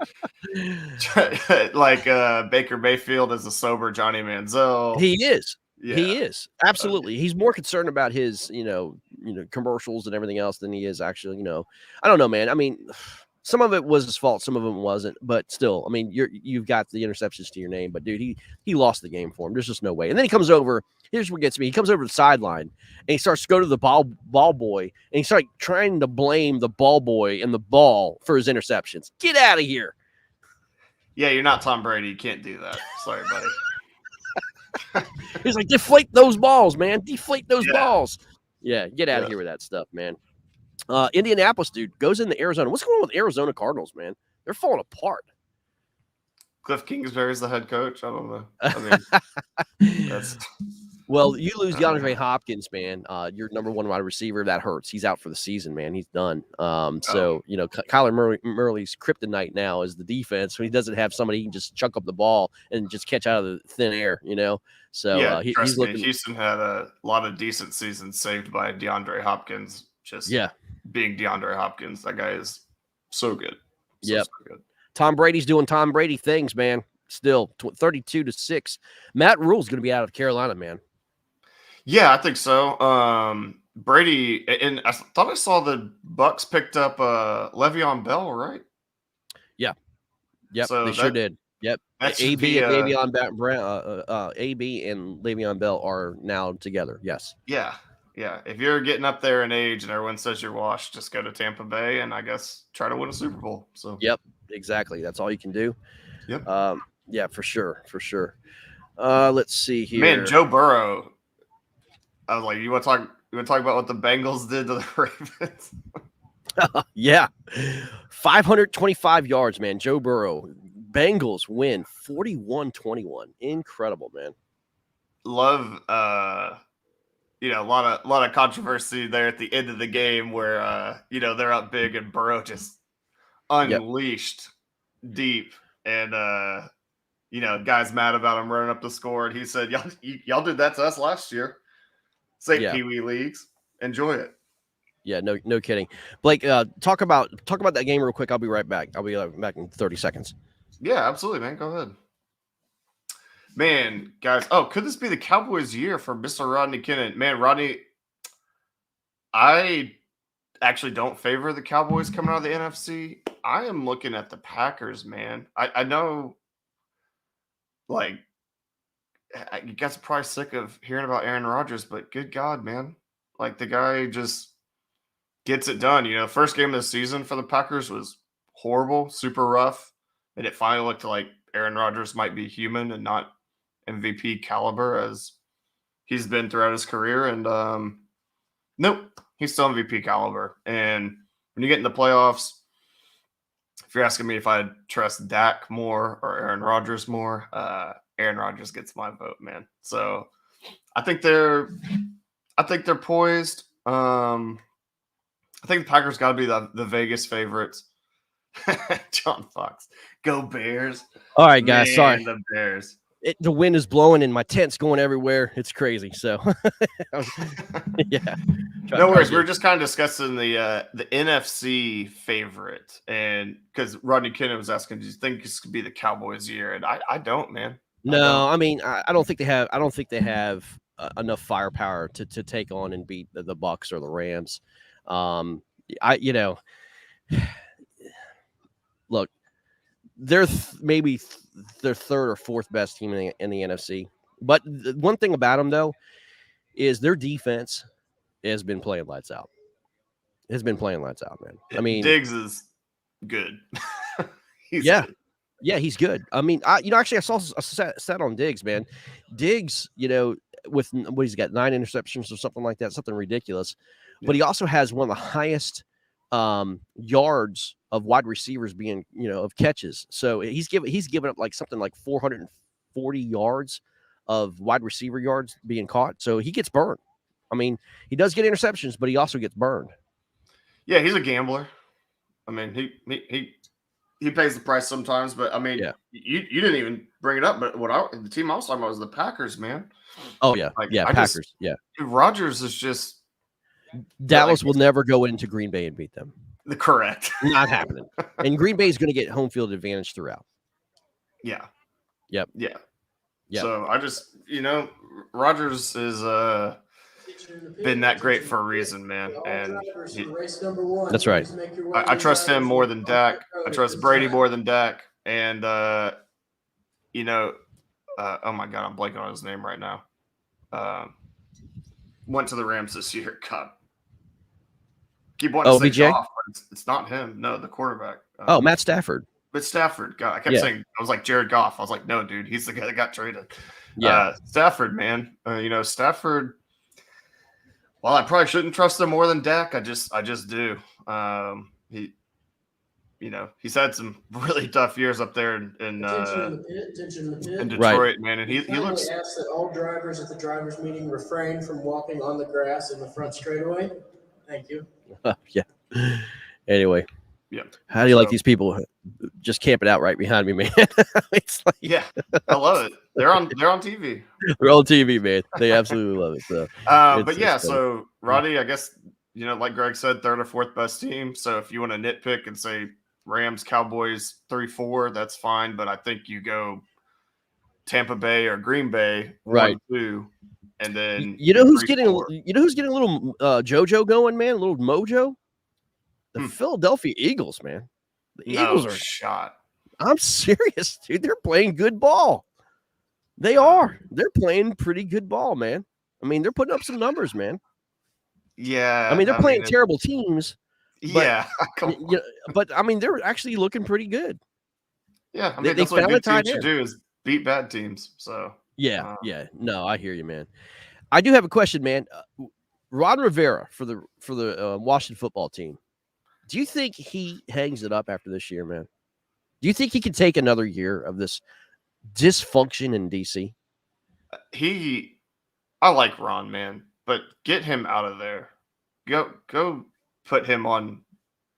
Like Baker Mayfield is a sober Johnny Manziel. He is. Yeah. He is. Absolutely. He's more concerned about his, commercials and everything else than he is actually, I don't know, man. I mean, some of it was his fault, some of it wasn't, but still, I mean, you've got the interceptions to your name, but dude, he lost the game for him. There's just no way. And then he comes over. Here's what gets me. He comes over to the sideline and he starts to go to the ball boy and he starts trying to blame the ball boy and the ball for his interceptions. Get out of here. Yeah, you're not Tom Brady. You can't do that. Sorry, buddy. He's like, deflate those balls, man. Deflate those balls. Yeah, get out of here with that stuff, man. Indianapolis, dude, goes into Arizona. What's going on with Arizona Cardinals, man? They're falling apart. Cliff Kingsbury's the head coach. I don't know. I mean, that's... Well, you lose DeAndre Hopkins, man. Your number 1 wide receiver. That hurts. He's out for the season, man. He's done. So, Kyler Murray's kryptonite now is the defense. When he doesn't have somebody, he can just chuck up the ball and just catch out of the thin air, So, yeah, he's looking. Houston had a lot of decent seasons saved by DeAndre Hopkins. Just being DeAndre Hopkins. That guy is so good. So good. Tom Brady's doing Tom Brady things, man. Still 32-6. Matt Rule's going to be out of Carolina, man. Yeah, I think so. Brady, and I thought I saw the Bucks picked up Le'Veon Bell, right? Yeah. Yep, so they sure did. Yep. AB and Le'Veon Bell are now together. Yes. Yeah. If you're getting up there in age and everyone says you're washed, just go to Tampa Bay and I guess try to win a Super Bowl. So. Yep. Exactly. That's all you can do. Yep. Yeah, for sure. Let's see here. Man, Joe Burrow. I was like, you want to talk about what the Bengals did to the Ravens? Yeah. 525 yards, man. Joe Burrow. Bengals win 41-21. Incredible, man. Love a lot of controversy there at the end of the game where they're up big and Burrow just unleashed deep and guys mad about him running up the score and he said y'all did that to us last year. Pee Wee leagues. Enjoy it. Yeah, no kidding. Blake, talk about that game real quick. I'll be right back. I'll be back in 30 seconds. Yeah, absolutely, man. Go ahead. Man, guys. Oh, could this be the Cowboys' year for Mr. Rodney Kinnon? Man, Rodney, I actually don't favor the Cowboys coming out of the NFC. I am looking at the Packers, man. I know, like, you guys are probably sick of hearing about Aaron Rodgers, but good God, man. Like, the guy just gets it done. First game of the season for the Packers was horrible, super rough. And it finally looked like Aaron Rodgers might be human and not MVP caliber as he's been throughout his career. And nope, he's still MVP caliber. And when you get in the playoffs, if you're asking me if I'd trust Dak more or Aaron Rodgers more, Aaron Rodgers gets my vote, man. So I think they're poised. I think the Packers got to be the Vegas favorites. John Fox, go Bears! All right, guys. Man, sorry, the Bears. The wind is blowing and my tent's going everywhere. It's crazy. So, yeah. No worries. We were just kind of discussing the NFC favorite, and because Rodney Kinnon was asking, do you think this could be the Cowboys' year? And I don't, man. I mean, I don't think they have. I don't think they have enough firepower to take on and beat the Bucks or the Rams. Look, they're maybe their third or fourth best team in the NFC. But the one thing about them, though, is their defense has been playing lights out. Man. I mean, Diggs is good. Good. Yeah, he's good. I mean, actually, I saw a stat on Diggs, man. Diggs, with what he's got 9 interceptions or something like that, something ridiculous. But he also has one of the highest yards of wide receivers being, of catches. So he's given up like something like 440 yards of wide receiver yards being caught. So he gets burned. I mean, he does get interceptions, but he also gets burned. Yeah, he's a gambler. I mean, he pays the price sometimes, but I mean, you didn't even bring it up. But the team I was talking about was the Packers, man. Oh yeah, Packers. Rodgers is just Dallas will never go into Green Bay and beat them. Correct, not happening. And Green Bay is going to get home field advantage throughout. Yeah. Yep. Yeah. So I just Rodgers is been that great for a reason, man. And that's right. I trust him more than Dak. I trust Brady more than Dak. And oh my God, I'm blanking on his name right now. Went to the Rams this year. God. Keep wanting to say Goff, but it's not him. No, the quarterback. Matt Stafford. But Stafford, God, I kept saying, I was like Jared Goff. I was like, no, dude, he's the guy that got traded. Yeah, Stafford, man. Stafford. Well, I probably shouldn't trust him more than Dak. I just do. He's had some really tough years up there in Detroit, right, man. And he looks. Asked that all drivers at the drivers' meeting refrain from walking on the grass in the front straightaway. Thank you. Yeah. Anyway. Yeah. How do you like these people just camping out right behind me, man? It's like, yeah, I love it. They're on TV. They're on TV, man. They absolutely love it. So, but yeah, so Roddy, I guess like Greg said, 3rd or 4th best team. So if you want to nitpick and say Rams, Cowboys, 3-4, that's fine. But I think you go Tampa Bay or Green Bay, right? 1-2, and then who's getting a little JoJo going, man, a little mojo. The Philadelphia Eagles, man. The Eagles are shot. I'm serious, dude. They're playing good ball. They are. They're playing pretty good ball, man. I mean, they're putting up some numbers, man. Yeah. I mean, they're playing terrible teams. But, but I mean, they're actually looking pretty good. Yeah, I mean, that's what good teams should do is beat bad teams. So yeah. No, I hear you, man. I do have a question, man. Ron Rivera for the Washington football team. Do you think he hangs it up after this year, man? Do you think he can take another year of this dysfunction in DC? I like Ron, man, but get him out of there. Go put him on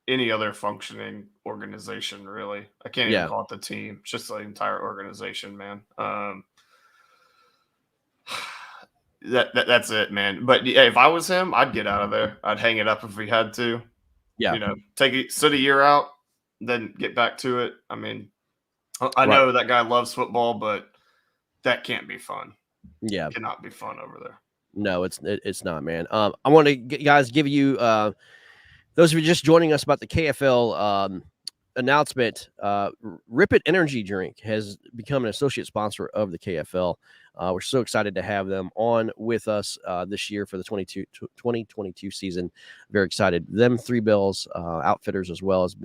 any other functioning organization, really. I can't even call it the team. It's just the entire organization, man. That's it, man. But yeah, if I was him, I'd get out of there. I'd hang it up if we had to. Yeah. Sit a year out, then get back to it. I mean, I know that guy loves football, but that can't be fun. Yeah. It cannot be fun over there. No, it's not, man. I want to guys give you those of you just joining us about the KFL announcement. Rip It Energy Drink has become an associate sponsor of the KFL. We're so excited to have them on with us this year for the 2022 season. Very excited. Them Three Bells Outfitters as well as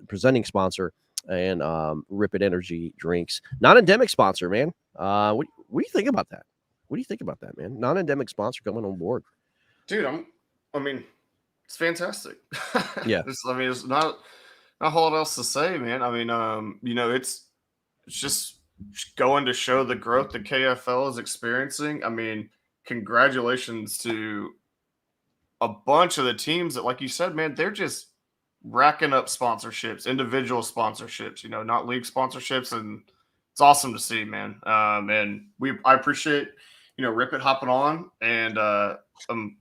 presenting sponsor and Rip It Energy Drinks. Non-endemic sponsor, man. What do you think about that? What do you think about that, man? Non-endemic sponsor coming on board. Dude, I mean, it's fantastic. Yeah. There's not a whole lot else to say, man. I mean, it's just going to show the growth the KFL is experiencing. I mean, congratulations to a bunch of the teams that, like you said, man, they're just racking up sponsorships, individual sponsorships, not league sponsorships. And it's awesome to see, man. And I appreciate, Rip It hopping on and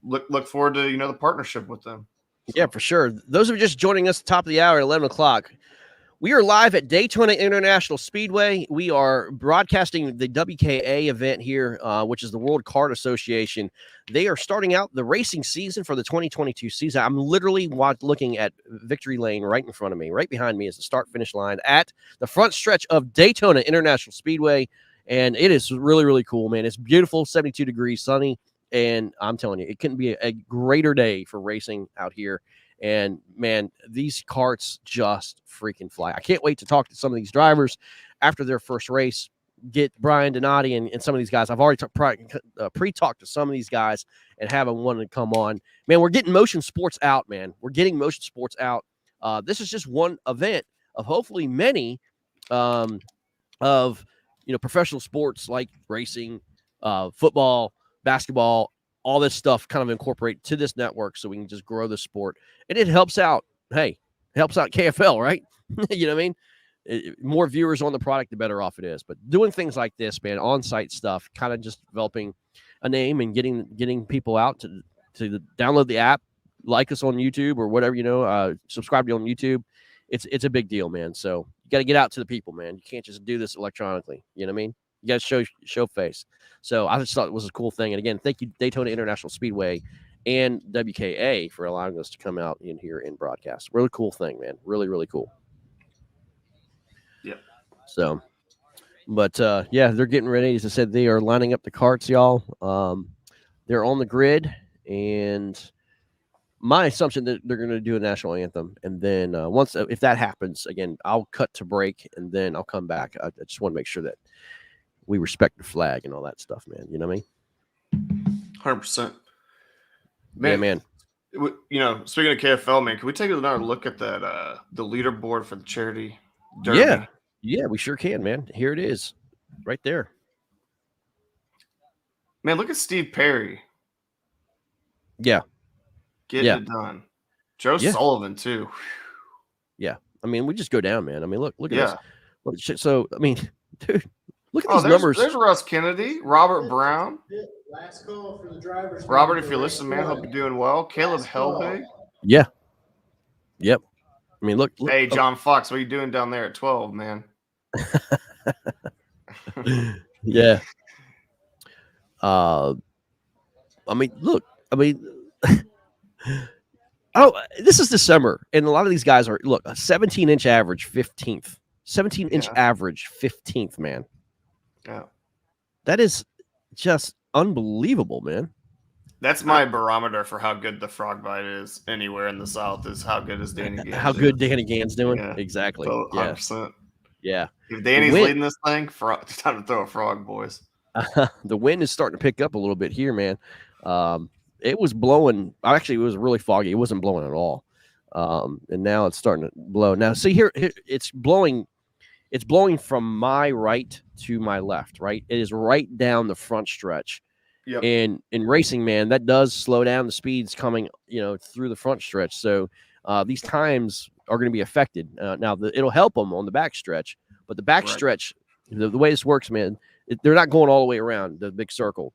look forward to, the partnership with them. So. Yeah, for sure. Those of you just joining us at the top of the hour at 11 o'clock, we are live at Daytona International Speedway. We are broadcasting the WKA event here, which is the World Kart Association. They are starting out the racing season for the 2022 season. I'm literally looking at Victory Lane right in front of me. Right behind me is the start-finish line at the front stretch of Daytona International Speedway, and it is really, really cool, man. It's beautiful, 72 degrees, sunny, and I'm telling you, it couldn't be a greater day for racing out here. And man, these karts just freaking fly. I can't wait to talk to some of these drivers after their first race. Get Brian Donati and some of these guys. I've already pre-talked to some of these guys and haven't wanted to come on. Man, we're getting motion sports out, man. We're getting motion sports out. This is just one event of hopefully many of professional sports like racing, football, basketball, all this stuff kind of incorporate to this network so we can just grow the sport. And it helps out. Hey, it helps out KFL, right? You know what I mean? More viewers on the product, the better off it is. But doing things like this, man, on-site stuff, kind of just developing a name and getting people out to download the app, like us on YouTube or whatever, subscribe to you on YouTube. It's a big deal, man. So you got to get out to the people, man. You can't just do this electronically. You know what I mean? You got to show face. So I just thought it was a cool thing. And again, thank you, Daytona International Speedway and WKA, for allowing us to come out in here and broadcast. Really cool thing, man. Really, really cool. Yep. So, but yeah, they're getting ready. As I said, they are lining up the karts, y'all. They're on the grid, and my assumption that they're going to do a national anthem, and then if that happens, again, I'll cut to break, and then I'll come back. I just want to make sure that we respect the flag and all that stuff, man. You know what I mean? 100%. Man, yeah, man. Speaking of KFL, man, can we take another look at that the leaderboard for the charity derby? Yeah, we sure can, man. Here it is, right there. Man, look at Steve Perry. Yeah. Getting it done. Joe Sullivan, too. Yeah. I mean, we just go down, man. I mean, look at this. So, I mean, dude, look at these there's, numbers. There's Russ Kennedy, Robert Brown. Last call for the drivers. Robert, if you listen, man, hope you're doing well. Caleb Helbig. Yeah. Yep. I mean, look. Hey, John Fox, what are you doing down there at 12, man? Yeah. I mean, look. I mean, this is December, and a lot of these guys are, look, a 17-inch average, 15th. 17-inch average, 15th, man. Yeah. That is just unbelievable, man. That's my barometer for how good the frog bite is anywhere in the South, is how good is Danny Gans. How good Danny Gans doing? Yeah. Exactly. 100%. Yeah. If Danny's leading this thing, it's time to throw a frog, boys. The wind is starting to pick up a little bit here, man. It was blowing. Actually, it was really foggy. It wasn't blowing at all. And now it's starting to blow. Now, see here, it's blowing. It's blowing from my right to my left, right? It is right down the front stretch. Yep. And in racing, man, that does slow down the speeds coming, through the front stretch. So these times are going to be affected. Now, it'll help them on the back stretch, but the back stretch, the way this works, man, they're not going all the way around the big circle.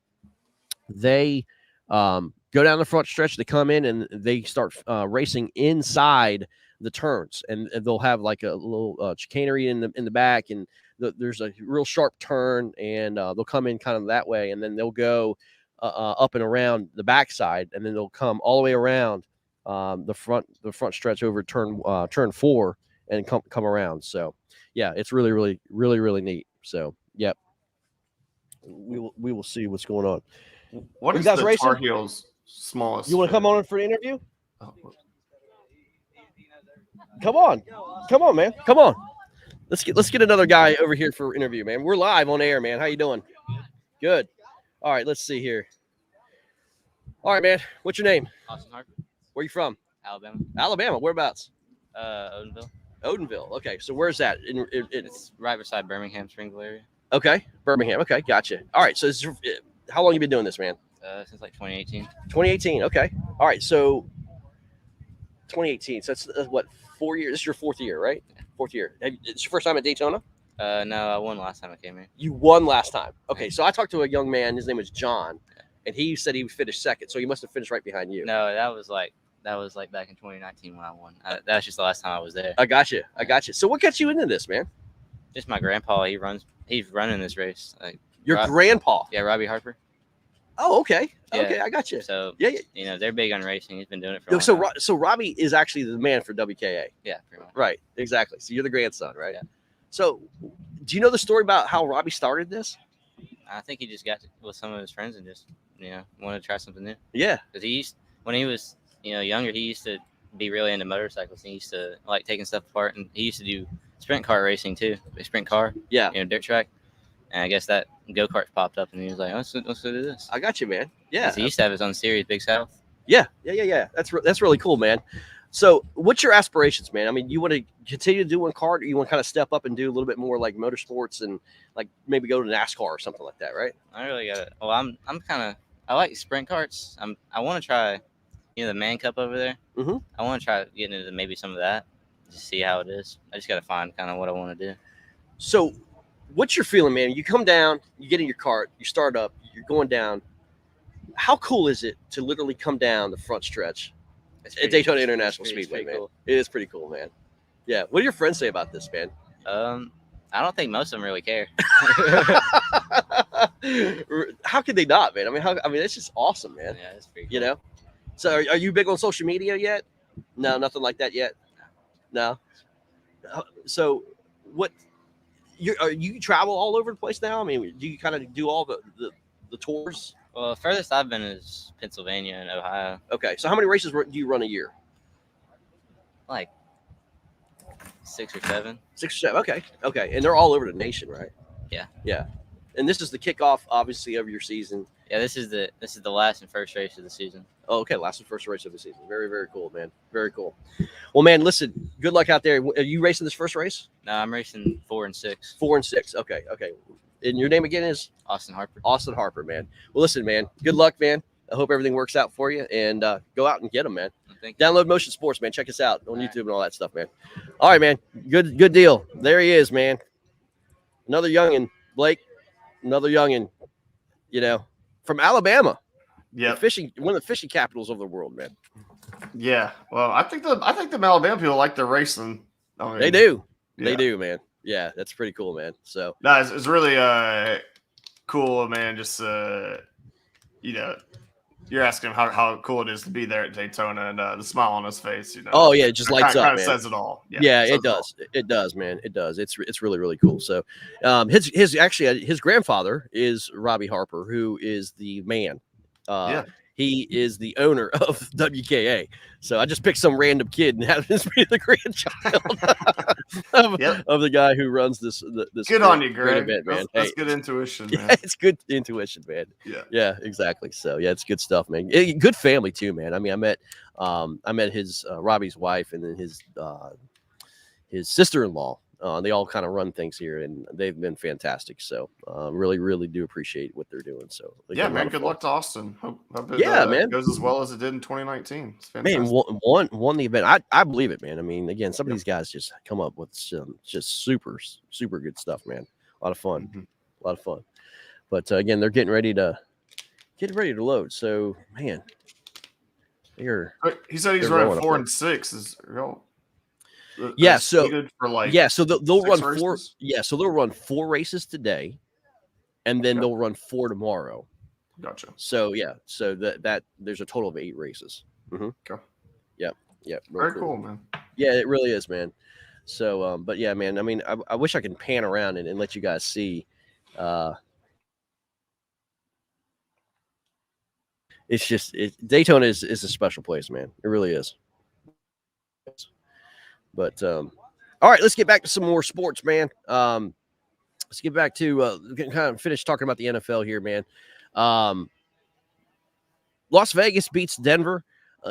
They go down the front stretch, they come in, and they start racing inside the turns, and they'll have like a little chicanery in the back, and there's a real sharp turn, and they'll come in kind of that way, and then they'll go up and around the backside, and then they'll come all the way around the front stretch over turn 4 and come around. So yeah, it's really, really, really, really neat. So yep, we will see what's going on. What is the racing? Tar Heels smallest? You want to come on for an interview? Come on, man. Come on. Let's get another guy over here for an interview, man. We're live on air, man. How you doing? Good. All right, let's see here. All right, man. What's your name? Austin Harper. Where you from? Alabama. Alabama. Whereabouts? Odenville. Odenville. Okay, so where's that? It's right beside Birmingham, Springville area. Okay, Birmingham. Okay, gotcha. All right, so how long you been doing this, man? Since like 2018. 2018. Okay. All right, so 2018. So that's what, 4 years? This is your 4th year, right? 4th year. It's your first time at Daytona? No, I won last time I came here. You won last time. Okay, so I talked to a young man. His name was John, and he said he finished second. So he must have finished right behind you. No, that was like back in 2019 when I won. That was just the last time I was there. I got you. So what got you into this, man? Just my grandpa. He's running this race. Like your grandpa? Yeah, Robbie Harper. Oh, okay. Yeah. Okay, I got you. So yeah. They're big on racing. He's been doing it for a long time. So Robbie is actually the man for WKA. Yeah, pretty much. Right, exactly. So you're the grandson, right? Yeah. So do you know the story about how Robbie started this? I think he just got with some of his friends and just wanted to try something new. Yeah. Because when he was younger, he used to be really into motorcycles. He used to like taking stuff apart, and he used to do sprint car racing too. A sprint car, Yeah. dirt track. And I guess that go kart popped up, and he was like, let's go do this. I got you, man. Yeah. 'Cause he used to have his own series, Big South. Yeah. That's really cool, man. So, what's your aspirations, man? I mean, you want to continue doing kart, or you want to kind of step up and do a little bit more like motorsports and like maybe go to NASCAR or something like that, right? I really got it. Well, I like sprint karts. I want to try, the Man Cup over there. Mhm. I want to try getting into maybe some of that, just see how it is. I just got to find kind of what I want to do. So, what's your feeling, man? You come down, you get in your cart, you start up, you're going down. How cool is it to literally come down the front stretch at Daytona International Speedway, man? Cool. It is pretty cool, man. Yeah. What do your friends say about this, man? I don't think most of them really care. How could they not, man? I mean, it's just awesome, man. Yeah, it's pretty cool. You know. So, are you big on social media yet? No, nothing like that yet. No. So, what? You travel all over the place now? I mean, do you kind of do all the tours? Well, the furthest I've been is Pennsylvania and Ohio. Okay. So, how many races do you run a year? Like 6 or 7. 6 or 7. Okay. And they're all over the nation, right? Yeah. Yeah. And this is the kickoff, obviously, of your season. Yeah, this is the last and first race of the season. Oh, okay. Last and first race of the season. Very, very cool, man. Very cool. Well, man, listen, good luck out there. Are you racing this first race? No, I'm racing 4 and 6. 4 and 6. Okay. And your name again is? Austin Harper. Austin Harper, man. Well, listen, man, good luck, man. I hope everything works out for you, and go out and get them, man. Thank you. Download Motion Sports, man. Check us out on YouTube and all that stuff, man. All right, man. Good deal. There he is, man. Another youngin, Blake. Another youngin, from Alabama. Yeah, one of the fishing capitals of the world, man. Yeah. Well, I think the Alabama people like their racing. I mean, They do. yeah. They do, man. Yeah, that's pretty cool, man. So No, it's really cool, man. Just you're asking him how cool it is to be there at Daytona, and the smile on his face. Oh yeah, it just lights up, kind man. of says it all. Yeah, it it does. It does, man. It does. It's really, really cool. So, his grandfather is Robbie Harper, who is the man. He is the owner of WKA. So I just picked some random kid and had him be the grandchild of the guy who runs this. Good on you, Greg. Event, man. That's good intuition, man. Yeah, it's good intuition, man. Yeah, exactly. So yeah, it's good stuff, man. Good family too, man. I mean, I met his Robbie's wife and then his sister-in-law. They all kind of run things here, and they've been fantastic. So, really, really do appreciate what they're doing. So, yeah, man. Good luck to Austin. Hope it, man, goes as well as it did in 2019. It's fantastic. Man, won the event. I believe it, man. I mean, again, some of these guys just come up with some just super good stuff, man. A lot of fun, a lot of fun. But again, they're getting ready to load. So, man, he said he's running 4 and 6. Is real. Yeah, so they'll run races? 4. Yeah, so they'll run 4 races today, and then they'll run 4 tomorrow. Gotcha. So so that there's a total of 8 races. Okay. Yep. Very cool, man. Yeah, it really is, man. So, but yeah, man. I mean, I wish I could pan around and let you guys see. It's just Daytona is a special place, man. It really is. But all right, let's get back to some more sports, man. Let's get back to kind of finish talking about the NFL here, man. Las Vegas beats Denver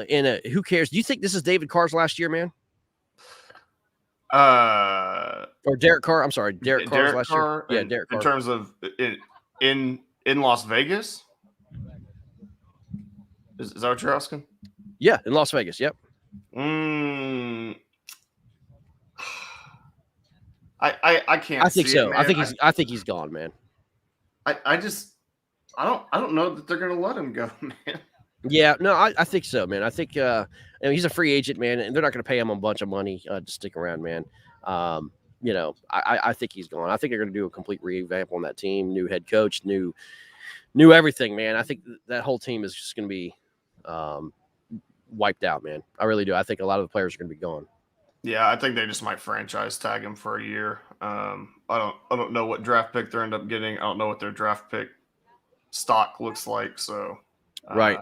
in a who cares? Do you think this is David Carr's last year, man? Or Derek Carr? I'm sorry, Derek Carr's last year. Yeah, Derek Carr. In terms of in Las Vegas, is that what you're asking? Yeah, in Las Vegas. Yep. I can't. I think see so. it, I think he's gone, man. I don't know that they're gonna let him go, man. Yeah, no, I think so, man. I think he's a free agent, man, and they're not going to pay him a bunch of money to stick around, man. I think he's gone. I think they're going to do a complete revamp on that team, new head coach, new everything, man. I think that whole team is just going to be wiped out, man. I really do. I think a lot of the players are going to be gone. Yeah, I think they just might franchise tag him for a year. I don't know what draft pick they end up getting. I don't know what their draft pick stock looks like. So right.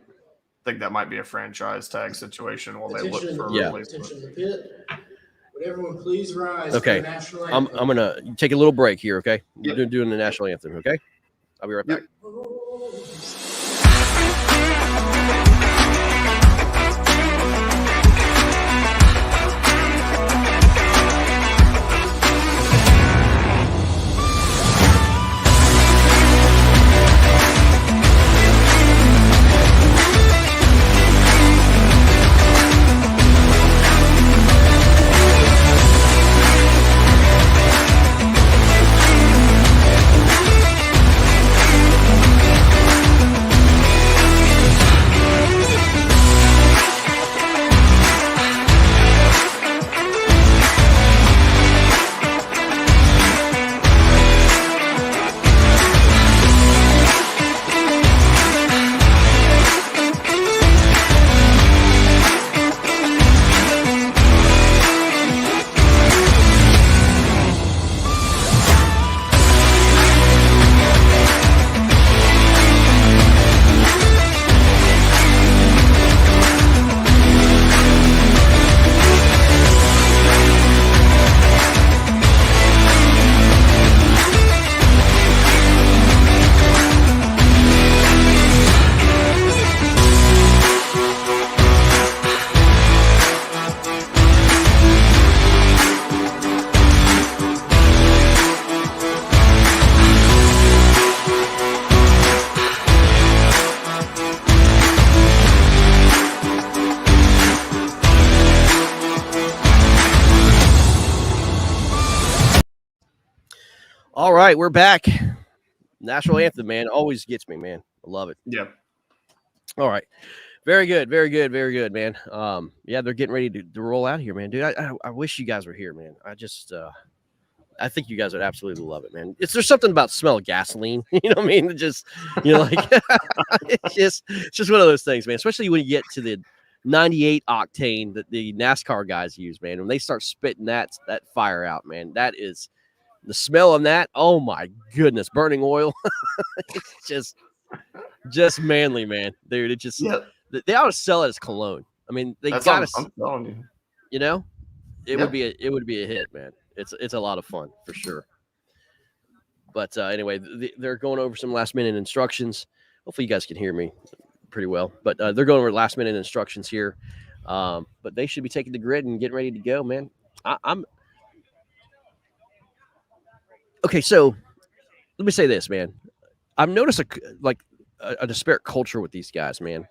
think that might be a franchise tag situation while they look Attention in for the a pit. replacement. Attention in the pit. Would everyone please rise Okay. for the national I'm anthem? gonna take a little break here. Okay, Yep. we're doing the national anthem. Okay, I'll be right back. All right, we're back. National anthem, man, always gets me, man. I love it. Yeah. All right, very good, very good, very good, man. Yeah, they're getting ready to roll out here, man, dude. I wish you guys were here, man. I think you guys would absolutely love it, man. There's something about smell of gasoline, you know what I mean? It just, like it's just one of those things, man. Especially when you get to the 98 octane that the NASCAR guys use, man. When they start spitting that fire out, man, that is the smell of that. Oh my goodness, burning oil. It's just manly, man, dude. It just they ought to sell it as cologne. I mean, they got to. I'm telling you. You know, it would be a hit, man. It's a lot of fun for sure. But anyway, they're going over some last minute instructions. Hopefully, you guys can hear me pretty well. But they're going over last minute instructions here. But they should be taking the grid and getting ready to go, man. I'm okay. So let me say this, man. I've noticed a disparate culture with these guys, man.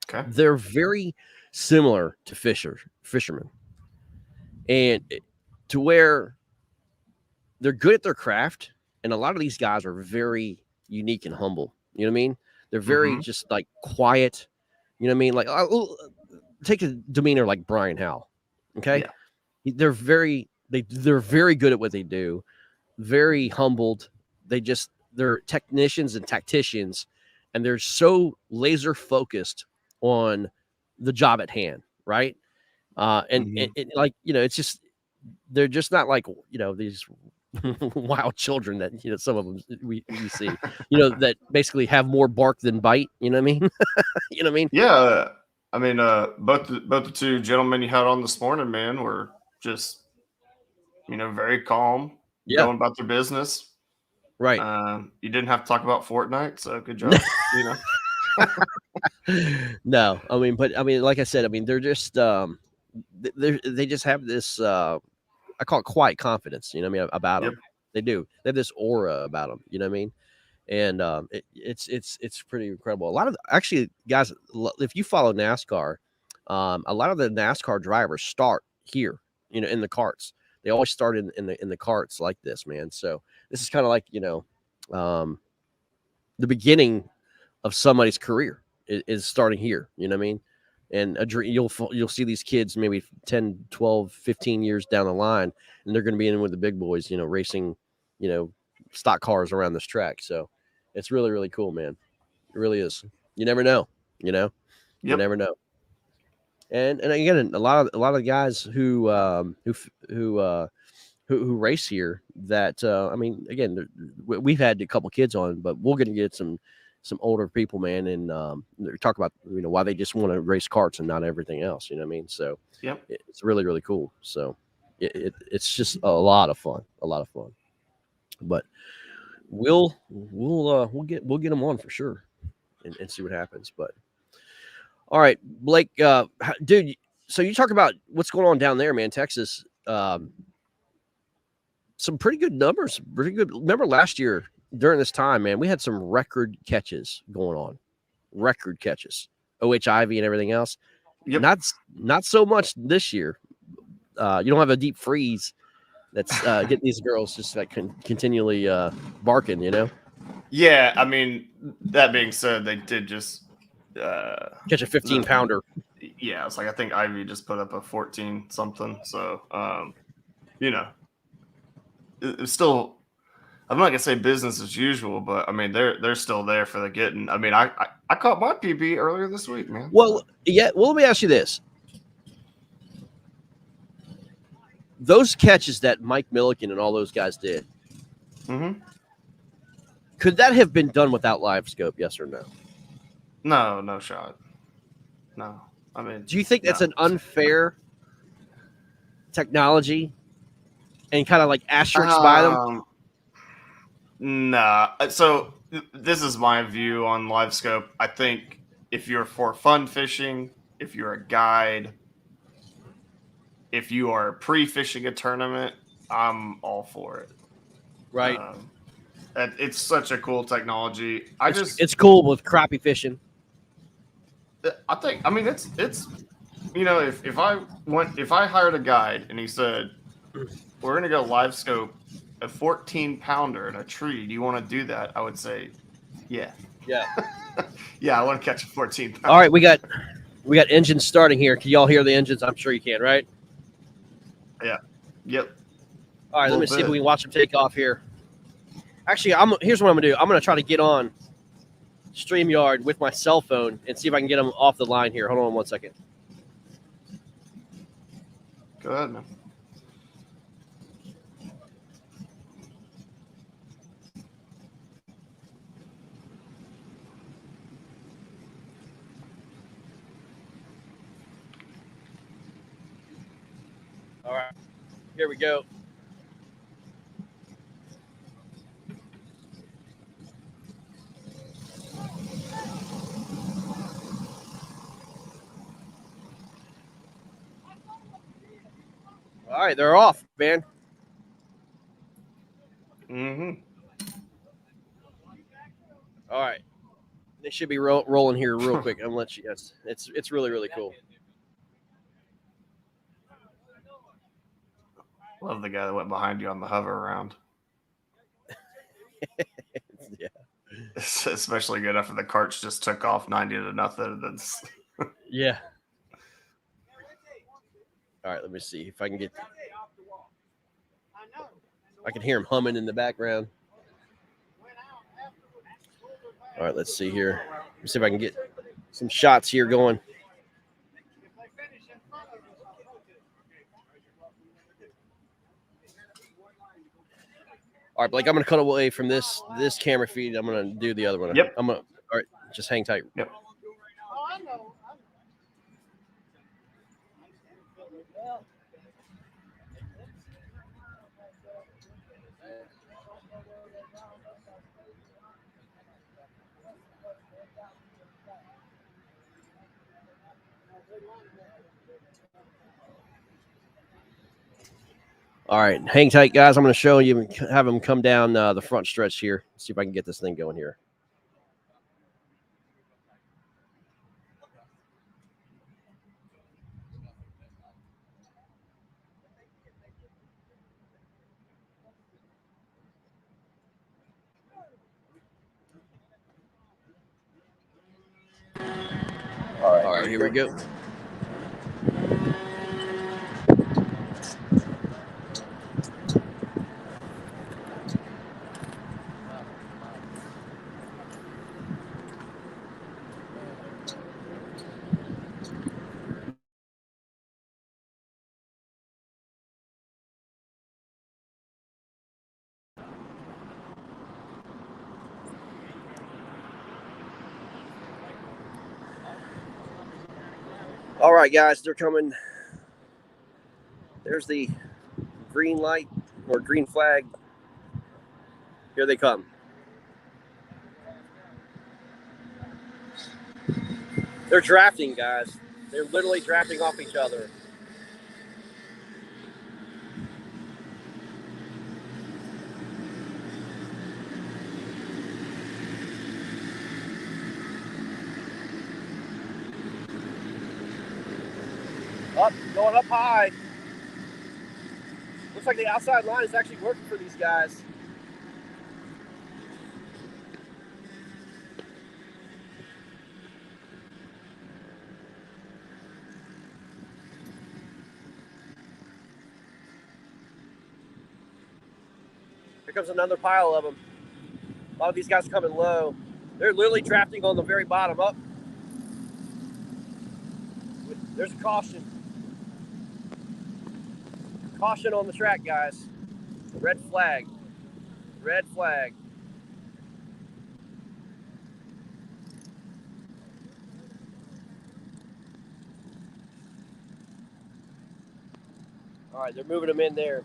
Okay. They're very similar to fishermen, and to where they're good at their craft. And a lot of these guys are very unique and humble. You know what I mean? They're very just like quiet. You know what I mean? Like, take a demeanor like Brian Howell. Okay. Yeah. They're very good at what they do. Very humbled. They're technicians and tacticians, and they're so laser focused on the job at hand. Right. And like, it's just, they're just not like, these wild children that, some of them we see, that basically have more bark than bite. You know what I mean? You know what I mean? Yeah. I mean, both the two gentlemen you had on this morning, man, were just, very calm, going about their business. Right. You didn't have to talk about Fortnite, so good job. No, like I said, they're just, they just have this, I call it quiet confidence, about them. They do. They have this aura about them, you know what I mean? And it's pretty incredible. A lot of actually guys, if you follow NASCAR, a lot of the NASCAR drivers start here, in the karts. They always start in the karts like this, man. So this is kind of like, the beginning of somebody's career is starting here, you know what I mean? And you'll see these kids maybe 10, 12, 15 years down the line, and they're going to be in with the big boys, racing, stock cars around this track. So it's really, really cool, man. It really is. You never know, You never know. And again, a lot of guys who race here that, again, we've had a couple kids on, but we're going to get some some older people, man, and they talk about why they just want to race karts and not everything else. You know what I mean? So Yep. it's really really cool. So it's just a lot of fun, But we'll get them on for sure and see what happens. But all right, Blake, dude. So you talk about what's going on down there, man. Texas. Some pretty good numbers. Pretty good. Remember last year during this time, man, we had some record catches going on. Record catches. OH Ivy and everything else. Yep. Not so much this year. You don't have a deep freeze that's getting these girls just like continually barking, Yeah, I mean, that being said, they did just catch a 15-pounder. Yeah, it's like I think Ivy just put up a 14 something. So it's still, I'm not gonna say business as usual, but I mean they're still there for the getting. I mean, I caught my PB earlier this week, man. Well, yeah. Well, let me ask you this: those catches that Mike Milliken and all those guys did, could that have been done without live scope? Yes or no? No, no shot. No, I mean, do you think that's an unfair technology and kind of like asterisks by them? Nah. So this is my view on live scope. I think if you're for fun fishing, if you're a guide, if you are pre-fishing a tournament, I'm all for it. Right. It's such a cool technology. It's cool with crappie fishing. I think. I mean, it's if I hired a guide and he said we're gonna go live scope a 14-pounder in a tree, do you want to do that? I would say, yeah. Yeah. Yeah, I want to catch a 14-pounder. All right, we got engines starting here. Can y'all hear the engines? I'm sure you can, right? Yeah. Yep. All right, let me see if we can watch them take off here. Actually, here's what I'm gonna do. I'm gonna try to get on StreamYard with my cell phone and see if I can get them off the line here. Hold on 1 second. Go ahead, man. All right, here we go. All right, they're off, man. All right, they should be rolling here real quick. I'm gonna let you. Yes, it's really really cool. Love the guy that went behind you on the hover around. Yeah, It's especially good after the carts just took off 90-0. That's yeah. All right, let me see if I can get. I can hear him humming in the background. All right, let's see here. Let's see if I can get some shots here going. All right, Blake, I'm going to cut away from this camera feed. I'm going to do the other one. Yep. All right, just hang tight. Yep. All right, hang tight, guys. I'm going to show you, have them come down the front stretch here. See if I can get this thing going here. All right, here we go. All right, guys, they're coming. There's the green light or green flag. Here they come. They're drafting, guys. They're literally drafting off each other. Going up high. Looks like the outside line is actually working for these guys. Here comes another pile of them. A lot of these guys are coming low. They're literally drafting on the very bottom. Up. There's a caution. Caution on the track, guys. Red flag. Red flag. All right, they're moving them in there.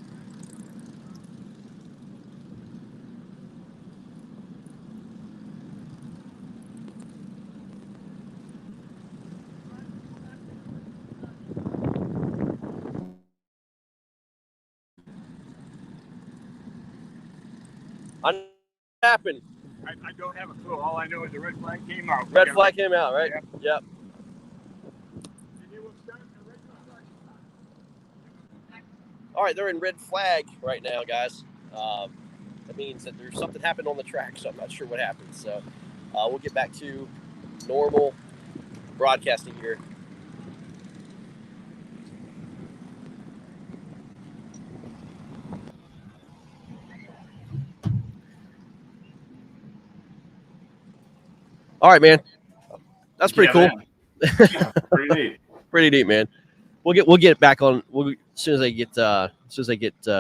What happened? I don't have a clue. All I know is the red flag came out. Red flag came out, right? Yeah. Yep. All right, they're in red flag right now, guys. That means that there's something happened on the track, so I'm not sure what happened. So we'll get back to normal broadcasting here. All right, man. That's pretty cool. Yeah, pretty neat. Pretty neat, man. We'll get back on. As soon as they get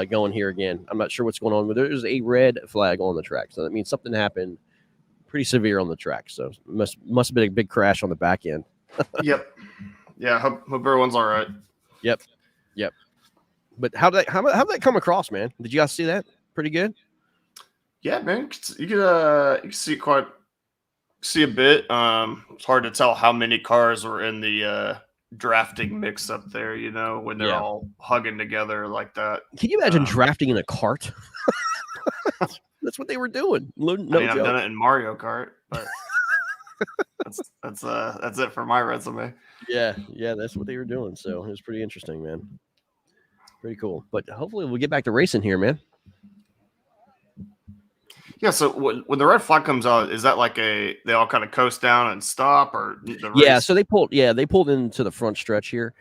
going here again. I'm not sure what's going on, but there's a red flag on the track, so that means something happened pretty severe on the track. So must have been a big crash on the back end. Yep. Yeah. Hope everyone's all right. Yep. But how did that come across, man? Did you guys see that? Pretty good. Yeah, man. You could see a bit. It's hard to tell how many cars were in the drafting mix up there, when they're all hugging together like that. Can you imagine drafting in a cart? That's what they were doing. No joke. I've done it in Mario Kart, but that's it for my resume. Yeah, that's what they were doing. So it was pretty interesting, man. Pretty cool. But hopefully we'll get back to racing here, man. Yeah, so when the red flag comes out, is that like they all kind of coast down and stop, or the race? Yeah, so they pulled into the front stretch here.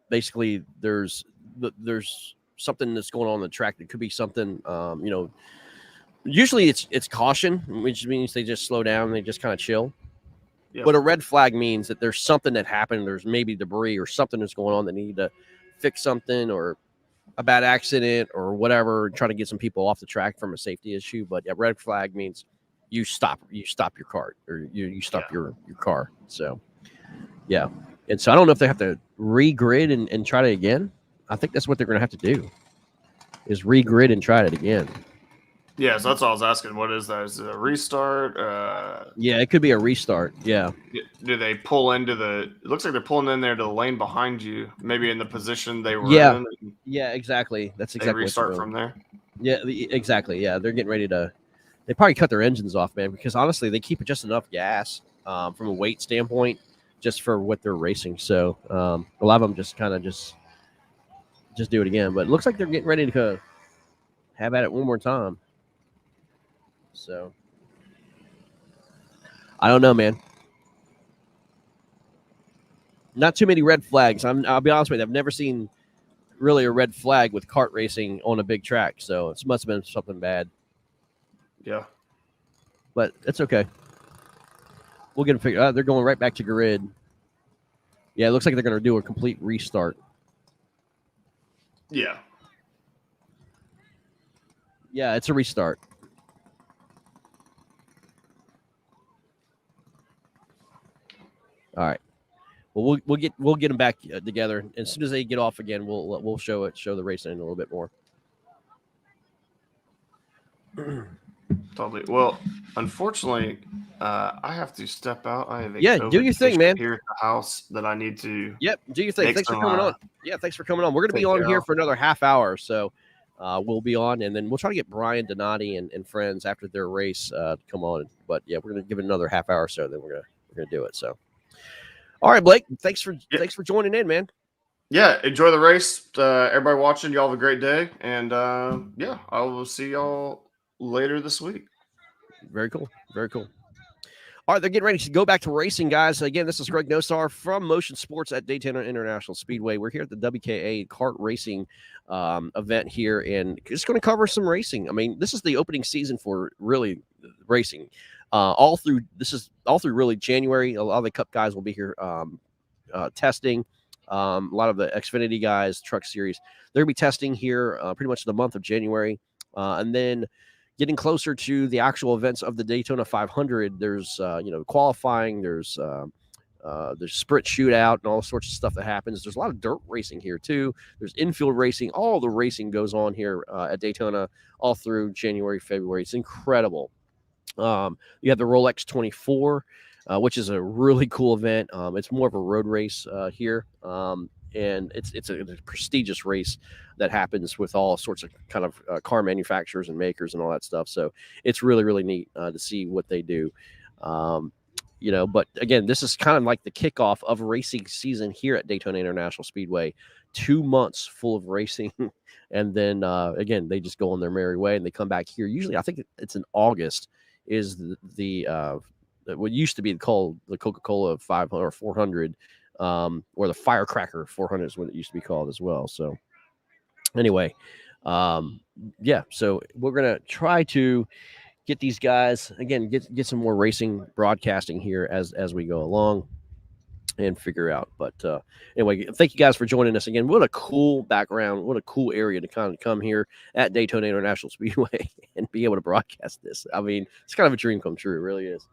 Basically, there's something that's going on the track. That could be something, usually it's caution, which means they just slow down and they just kind of chill. Yep. But a red flag means that there's something that happened. There's maybe debris or something that's going on that need to fix something, or a bad accident or whatever, trying to get some people off the track from a safety issue. But yeah, red flag means you stop your cart, or you stop your car. So yeah. And so I don't know if they have to re-grid and try it again. I think that's what they're going to have to do, is re-grid and try it again. Yeah, so that's all I was asking. What is that? Is it a restart? Yeah, it could be a restart. Yeah. Do they pull into it looks like they're pulling in there to the lane behind you, maybe in the position they were in. Yeah, exactly. That's exactly. They restart from there. Yeah, exactly. Yeah, they're getting ready to. They probably cut their engines off, man, because honestly, they keep just enough gas from a weight standpoint, just for what they're racing. So a lot of them just kind of just do it again. But it looks like they're getting ready to have at it one more time. So I don't know, man. Not too many red flags. I'll be honest with you. I've never seen really a red flag with kart racing on a big track. So it must have been something bad. Yeah. But it's okay. We'll get it figured out. They're going right back to grid. Yeah, it looks like they're going to do a complete restart. Yeah. Yeah, it's a restart. All right. Well, we'll get them back together. As soon as they get off again, we'll show the racing in a little bit more. Totally. Well, unfortunately, I have to step out. I have a Yeah, COVID do your thing, patient man. here at the house that I need to. Yep, do your thing. Make Thanks for some, coming on. Yeah, thanks for coming on. We're going to be take on care here of. for another half hour, so we'll be on, and then we'll try to get Brian Donati and friends after their race to come on. But yeah, we're going to give it another half hour or so. Then we're gonna do it. So, all right, Blake, thanks for joining in, man. Yeah, enjoy the race. Everybody watching, y'all have a great day, and yeah, I will see y'all later this week. Very cool. Very cool. All right, they're getting ready to go back to racing, guys. Again, this is Greg Nosar from Motion Sports at Daytona International Speedway. We're here at the WKA kart racing event here, and just going to cover some racing. I mean, this is the opening season for really racing. All through really January. A lot of the Cup guys will be here testing. A lot of the Xfinity guys, Truck Series, they're going to be testing here pretty much the month of January, and then getting closer to the actual events of the Daytona 500, there's qualifying, there's sprint shootout and all sorts of stuff that happens. There's a lot of dirt racing here too. There's infield racing. All the racing goes on here at Daytona all through January, February. It's incredible. You have the Rolex 24, which is a really cool event. It's more of a road race here. And it's a prestigious race that happens with all sorts of kind of car manufacturers and makers and all that stuff. So it's really, really neat to see what they do. But again, this is kind of like the kickoff of racing season here at Daytona International Speedway. 2 months full of racing. And then, again, they just go on their merry way and they come back here. Usually, I think it's in August is the what used to be called the Coca-Cola 500 or 400, or the Firecracker 400 is what it used to be called as well. So anyway, yeah, so we're going to try to get these guys, again, get some more racing broadcasting here as we go along and figure out. But anyway, thank you guys for joining us again. What a cool background. What a cool area to kind of come here at Daytona International Speedway and be able to broadcast this. I mean, it's kind of a dream come true. It really is.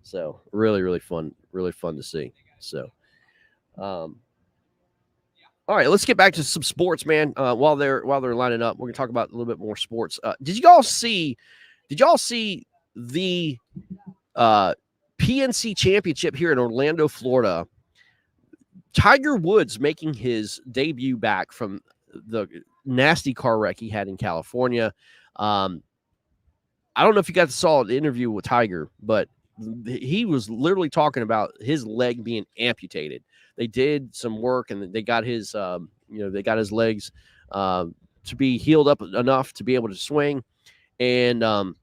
So really, really fun to see. So, all right, let's get back to some sports, man. While they're lining up, we're gonna talk about a little bit more sports. Did y'all see the PNC Championship here in Orlando, Florida? Tiger Woods making his debut back from the nasty car wreck he had in California. I don't know if you guys saw the interview with Tiger, but he was literally talking about his leg being amputated. They did some work and they got his, legs to be healed up enough to be able to swing. And,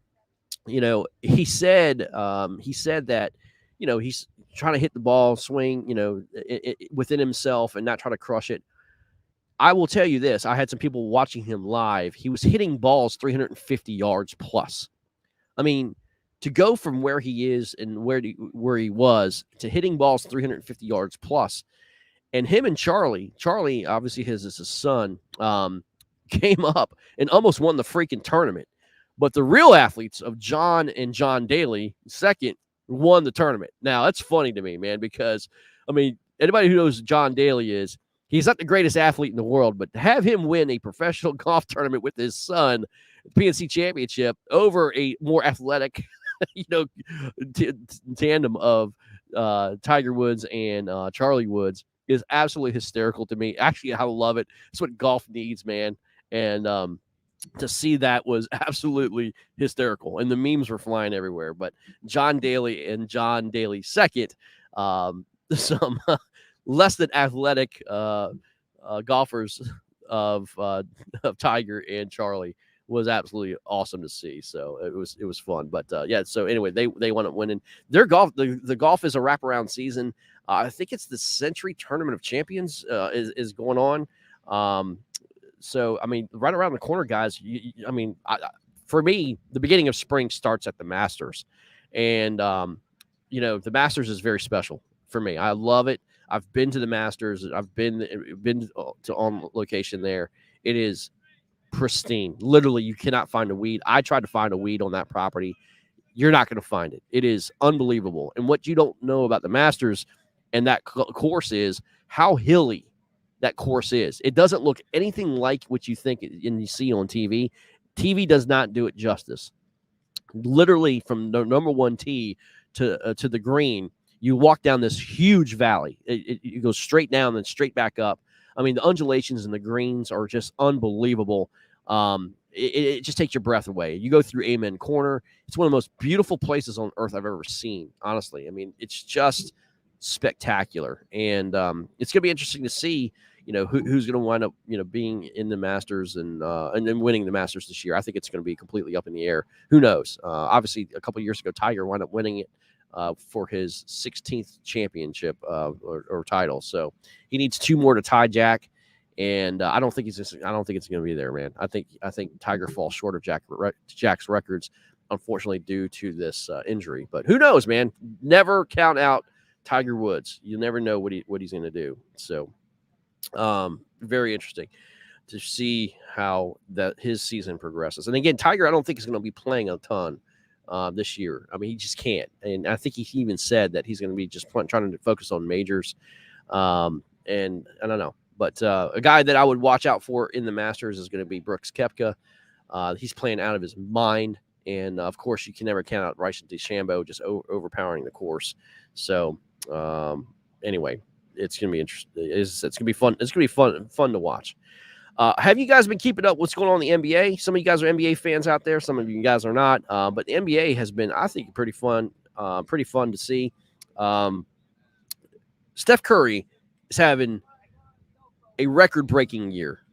he said that, he's trying to hit the ball, swing, within himself and not try to crush it. I will tell you this. I had some people watching him live. He was hitting balls 350 yards plus. I mean, to go from where he is and where he was to hitting balls 350 yards plus, and him and Charlie obviously his son, came up and almost won the freaking tournament. But the real athletes of John and John Daly, second, won the tournament. Now, that's funny to me, man, because, I mean, anybody who knows John Daly he's not the greatest athlete in the world, but to have him win a professional golf tournament with his son, the PNC Championship, over a more athletic tandem of Tiger Woods and Charlie Woods is absolutely hysterical to me. Actually, I love it. It's what golf needs, man. And to see that was absolutely hysterical. And the memes were flying everywhere. But John Daly and John Daly second, some less than athletic golfers of Tiger and Charlie was absolutely awesome to see. So it was fun. But yeah, so anyway, they wound up winning their golf. The golf is a wraparound season. I think it's the Century Tournament of Champions is going on. So I mean, right around the corner, guys. For me, the beginning of spring starts at the Masters, and the Masters is very special for me. I love it. I've been to the Masters. I've been to on location there. It is pristine. Literally, you cannot find a weed. I tried to find a weed on that property. You're not going to find it. It is unbelievable. And what you don't know about the Masters and that course is, how hilly that course is. It doesn't look anything like what you think and you see on TV. TV does not do it justice. Literally from the number one tee to the green, you walk down this huge valley. It goes straight down and then straight back up. I mean, the undulations and the greens are just unbelievable. It just takes your breath away. You go through Amen Corner. It's one of the most beautiful places on earth I've ever seen, honestly. I mean, it's just spectacular. And it's going to be interesting to see, who's going to wind up, being in the Masters and then winning the Masters this year. I think it's going to be completely up in the air. Who knows? Obviously, a couple of years ago, Tiger wound up winning it for his 16th championship or title. So he needs 2 more to tie Jack. And I don't think it's going to be there, man. I think Tiger falls short of Jack's records, unfortunately, due to this injury. But who knows, man? Never count out Tiger Woods. You never know what he's going to do. So, very interesting to see how his season progresses. And again, Tiger, I don't think is going to be playing a ton this year. I mean, he just can't. And I think he even said that he's going to be just trying to focus on majors. And I don't know. But a guy that I would watch out for in the Masters is going to be Brooks Koepka. He's playing out of his mind. And, of course, you can never count out Bryson DeChambeau just overpowering the course. So, anyway, it's going to be interesting. It's going to be fun. It's going to be fun to watch. Have you guys been keeping up what's going on in the NBA? Some of you guys are NBA fans out there. Some of you guys are not. But the NBA has been, I think, pretty fun to see. Steph Curry is having a record-breaking year.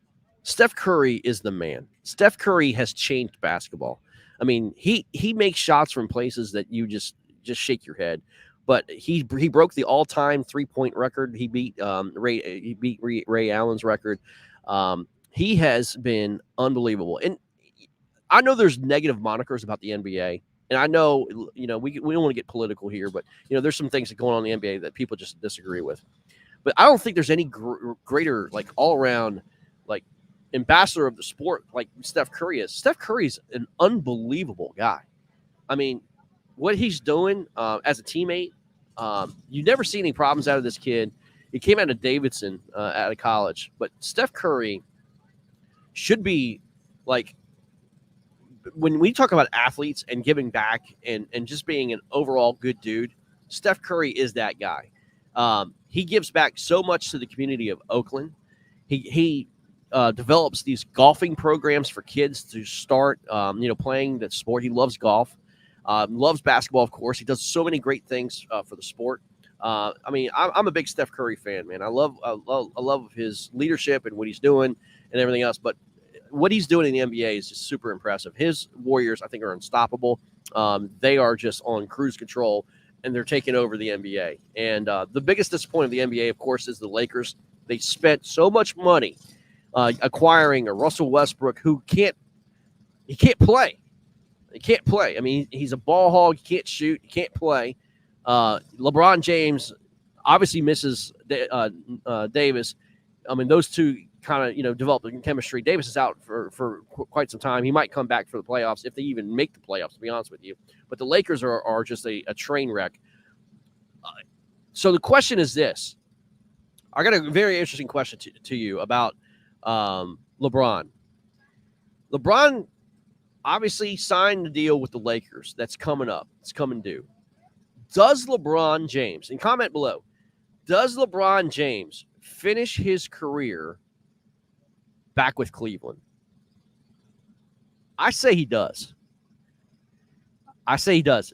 Steph Curry is the man. Steph Curry has changed basketball. I mean, he makes shots from places that you just shake your head. But he broke the all-time three-point record. He beat Ray Allen's record. He has been unbelievable. And I know there's negative monikers about the NBA. And I know, we don't want to get political here, but there's some things that go on in the NBA that people just disagree with. But I don't think there's any greater, like, all-around, like, ambassador of the sport like Steph Curry is. Steph Curry's an unbelievable guy. I mean, what he's doing as a teammate, you never see any problems out of this kid. He came out of Davidson out of college. But Steph Curry should be, like, when we talk about athletes and giving back and just being an overall good dude, Steph Curry is that guy. He gives back so much to the community of Oakland. He develops these golfing programs for kids to start, playing that sport. He loves golf, loves basketball, of course. He does so many great things for the sport. I mean, I'm a big Steph Curry fan, man. I love his leadership and what he's doing and everything else. But what he's doing in the NBA is just super impressive. His Warriors, I think, are unstoppable. They are just on cruise control. And they're taking over the NBA. And the biggest disappointment of the NBA, of course, is the Lakers. They spent so much money acquiring a Russell Westbrook who can't play. He can't play. I mean, he's a ball hog. He can't shoot. He can't play. LeBron James obviously misses Davis. I mean, those two kind of, develop chemistry. Davis is out for quite some time. He might come back for the playoffs if they even make the playoffs, to be honest with you. But the Lakers are just a train wreck. So the question is this. I got a very interesting question to you about LeBron. LeBron obviously signed the deal with the Lakers. That's coming up. It's coming due. Does LeBron James, and comment below, does LeBron James finish his career back with Cleveland? I say he does.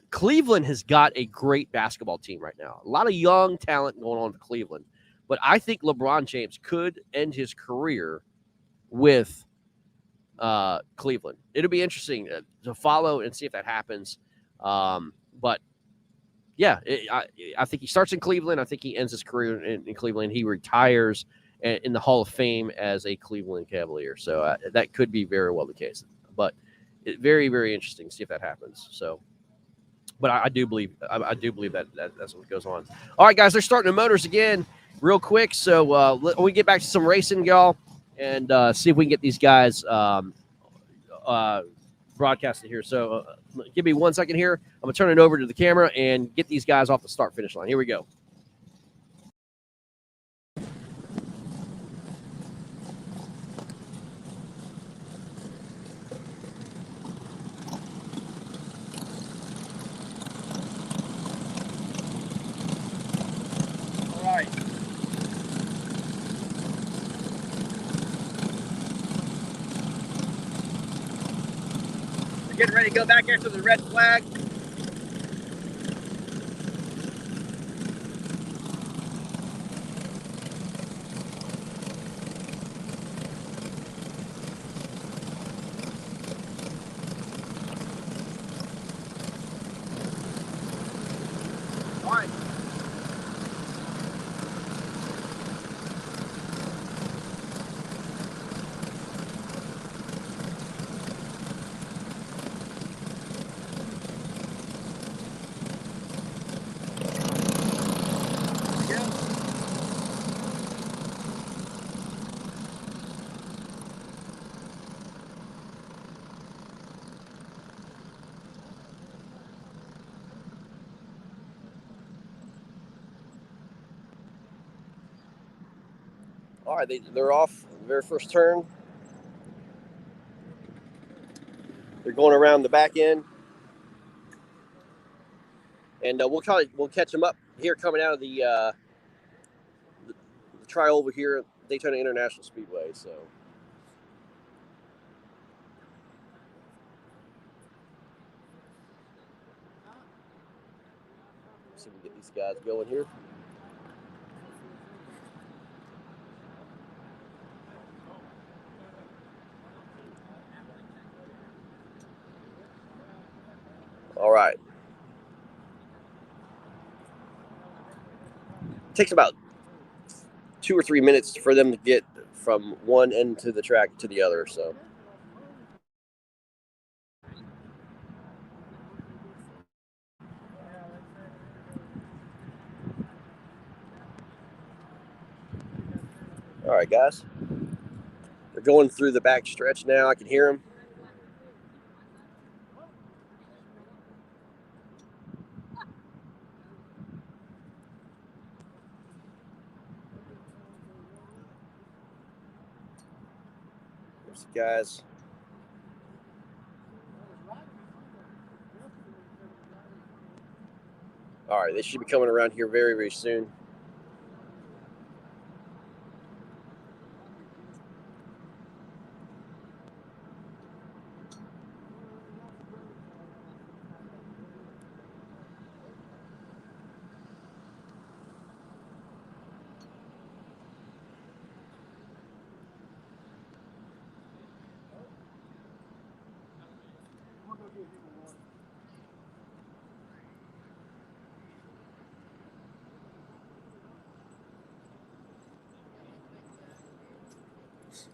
Cleveland has got a great basketball team right now. A lot of young talent going on for Cleveland. But I think LeBron James could end his career with Cleveland. It'll be interesting to follow and see if that happens. But, yeah, I think he starts in Cleveland. I think he ends his career in Cleveland. He retires in the Hall of Fame as a Cleveland Cavalier. So that could be very well the case. But very, very interesting to see if that happens. So, but I do believe that's what goes on. All right, guys, they're starting the motors again real quick. So we get back to some racing, y'all, and see if we can get these guys broadcasted here. So give me 1 second here. I'm going to turn it over to the camera and get these guys off the start-finish line. Here we go. Getting ready to go back after the red flag. All right. All right, they're off the very first turn. They're going around the back end, and we'll catch them up here coming out of the trial over here at Daytona International Speedway. So. See if we can get these guys going here. All right. Takes about 2 or 3 minutes for them to get from one end to the track to the other. So. All right, guys. They're going through the back stretch now. I can hear them. There's the guys. All right, they should be coming around here very, very soon.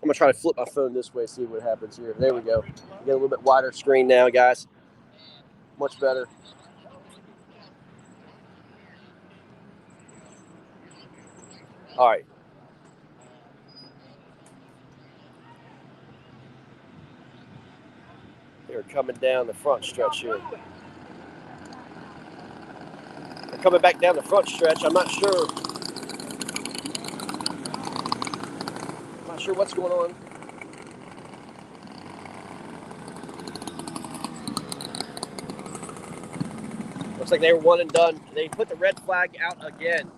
I'm gonna try to flip my phone this way, see what happens here. There we go. Get a little bit wider screen now, guys. Much better. All right. They're coming down the front stretch here. They're coming back down the front stretch. I'm not sure. Not sure what's going on. Looks like they were one and done. They put the red flag out again.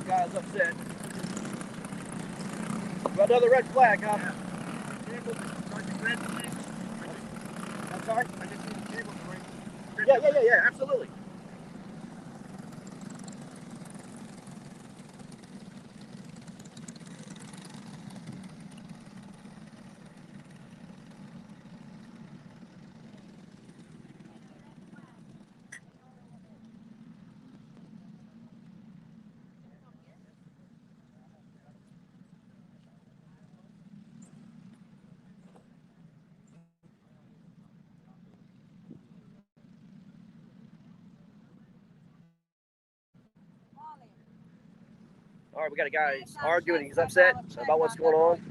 Guys upset. Got another red flag, huh? I'm sorry? I just need the cable to Yeah, absolutely. All right, we got a guy arguing. He's upset about what's going on.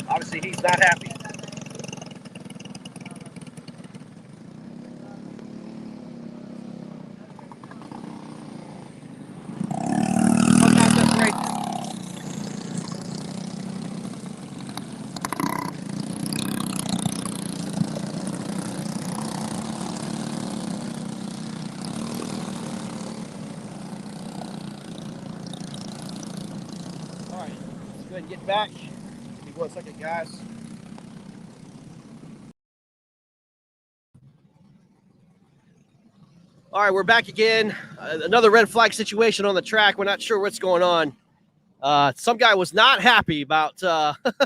Obviously, he's not happy. Sometimes that's great. All right, let's go ahead and get back. Give me 1 second, guys. All right, we're back again. Another red flag situation on the track. We're not sure what's going on. Some guy was not happy about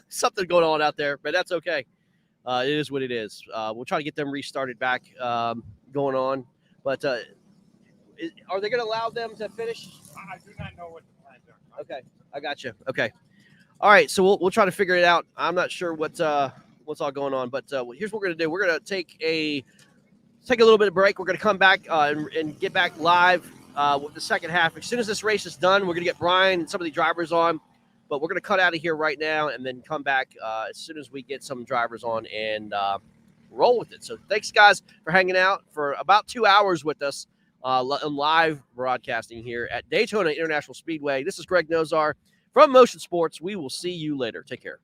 something going on out there, but that's okay. It is what it is. We'll try to get them restarted back going on. But are they going to allow them to finish? I do not know what the plans are. Okay, I got you. Okay. All right, so we'll try to figure it out. I'm not sure what's all going on, but here's what we're going to do. We're going to take a little bit of break. We're going to come back and get back live with the second half. As soon as this race is done, we're going to get Brian and some of the drivers on. But we're going to cut out of here right now and then come back as soon as we get some drivers on and roll with it. So thanks, guys, for hanging out for about 2 hours with us on live broadcasting here at Daytona International Speedway. This is Greg Nozar from Motion Sports. We will see you later. Take care.